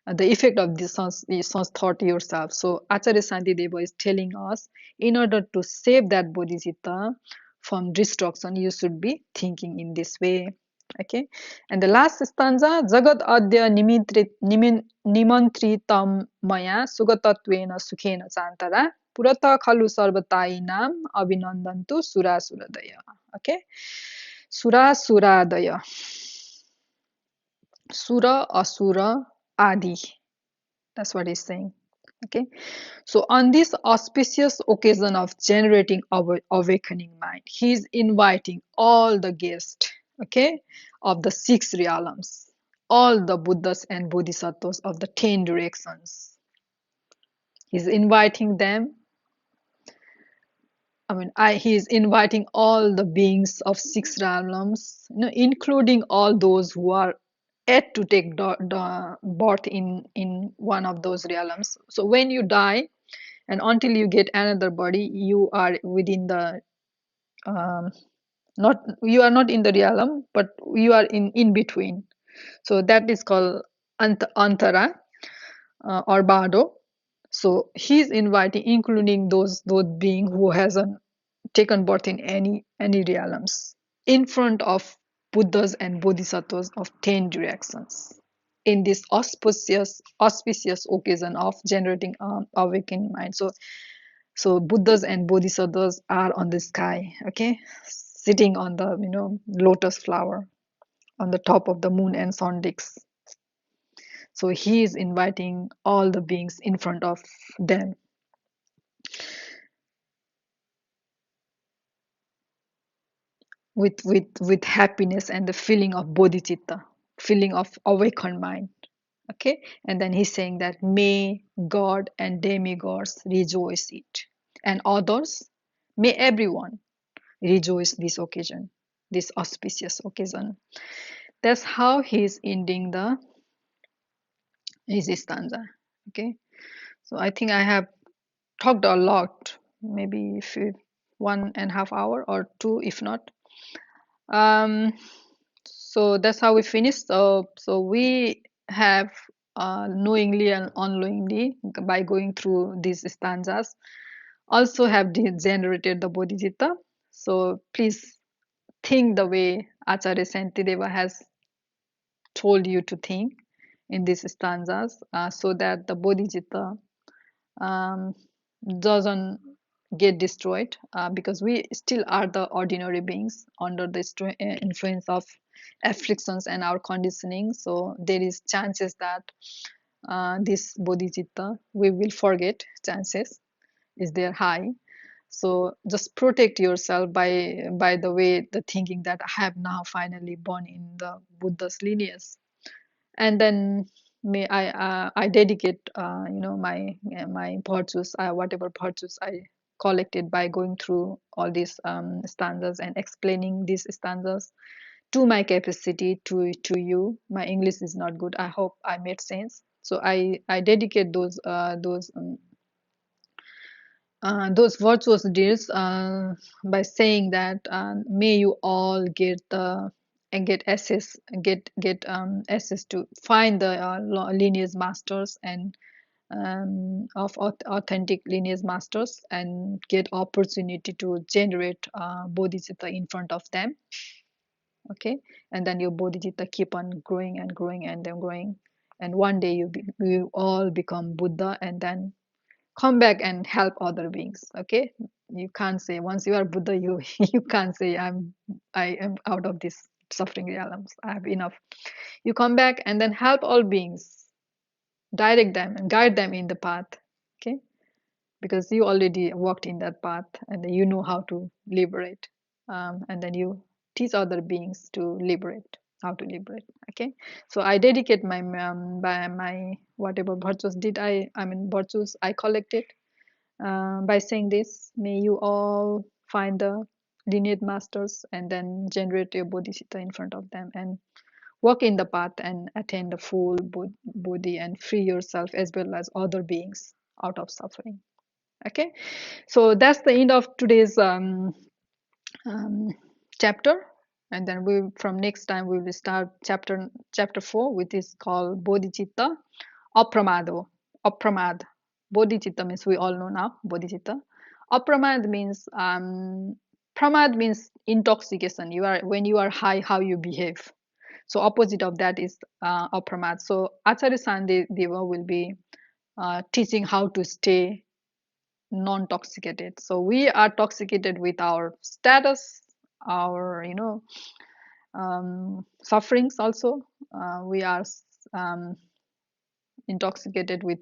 the effect of this thought yourself. So Acharya Shantideva is telling us, in order to save that bodhicitta from destruction, you should be thinking in this way. Okay, and the last stanza, Jagat adya nimantritam maya sugatatvena sukhena chantara purata khalu sarvatainam abhinandantu surasuradaya. Okay, surasuradaya, sura asura adi, that's what he's saying. Okay, so on this auspicious occasion of generating our awakening mind, he is inviting all the guests, okay, of the six realms, all the Buddhas and Bodhisattvas of the 10 directions. He's inviting them. I mean, he is inviting all the beings of six realms, including all those who are yet to take birth in one of those realms. So when you die, and until you get another body, you are within the not you are not in the realm, but you are in between. So that is called antara, or bardo. So he's inviting, including those being who hasn't taken birth in any realms, in front of Buddhas and Bodhisattvas of 10 directions, in this auspicious occasion of generating awakening mind. So Buddhas and Bodhisattvas are on the sky, okay, sitting on the lotus flower on the top of the moon and sun disks. So he is inviting all the beings in front of them with happiness and the feeling of bodhicitta, feeling of awakened mind. Okay, and then he's saying that may God and demigods rejoice it, and others, may everyone rejoice this occasion, this auspicious occasion. That's how he's ending the his stanza. Okay, so I think I have talked a lot, maybe if 1.5 hour or two, if not. Um, so that's how we finished. So we have knowingly and unknowingly, by going through these stanzas, also have generated the bodhicitta. So please think the way Acharya Shantideva has told you to think in these stanzas, so that the bodhicitta um, doesn't get destroyed, because we still are the ordinary beings under the influence of afflictions and our conditioning. So there is chances that this bodhicitta we will forget, chances, is there high. So just protect yourself by the way the thinking that I have now finally born in the Buddha's lineage. And then may I dedicate my virtues, whatever virtues I collected by going through all these stanzas and explaining these stanzas to my capacity to you. My English is not good. I hope I made sense. So I dedicate those virtuous deeds by saying that may you all get the and get access access to find the lineage masters and of authentic lineage masters and get opportunity to generate bodhicitta in front of them. Okay, and then your bodhicitta keep on growing and growing and then growing, and one day you all become Buddha and then come back and help other beings. Okay, you can't say once you are Buddha you you can't say I am out of this suffering realms, I have enough. You come back and then help all beings, direct them and guide them in the path. Okay, because you already walked in that path and then you know how to liberate, and then you teach other beings to liberate, how to liberate. Okay, so I dedicate by my whatever virtues did I mean virtues I collected by saying this. May you all find the lineage masters and then generate your bodhicitta in front of them and walk in the path and attain the full bodhi and free yourself as well as other beings out of suffering. Okay, so that's the end of today's um, chapter, and then we from next time we will start chapter 4, which is called bodhicitta apramado. Apramad, bodhicitta means we all know now bodhicitta. Apramad means pramad means intoxication. You are when you are high, how you behave. So opposite of that is apramad. So Acharya Sandeva will be teaching how to stay non-toxicated. So we are toxicated with our status, our sufferings also. We are um, intoxicated with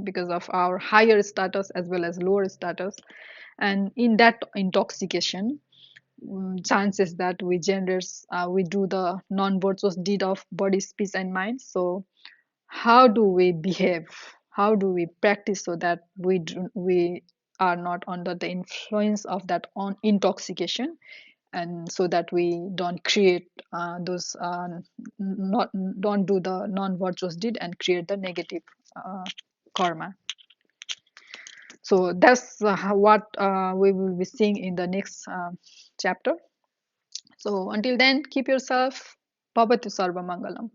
because of our higher status as well as lower status, and in that intoxication, chances that we do the non-virtuous deed of body, speech, and mind. So how do we behave, how do we practice so that we are not under the influence of that on intoxication, and so that we don't create those not don't do the non-virtuous deed and create the negative uh, karma. So that's what we will be seeing in the next chapter. So until then, keep yourself. Bhavatu Sarva Mangalam.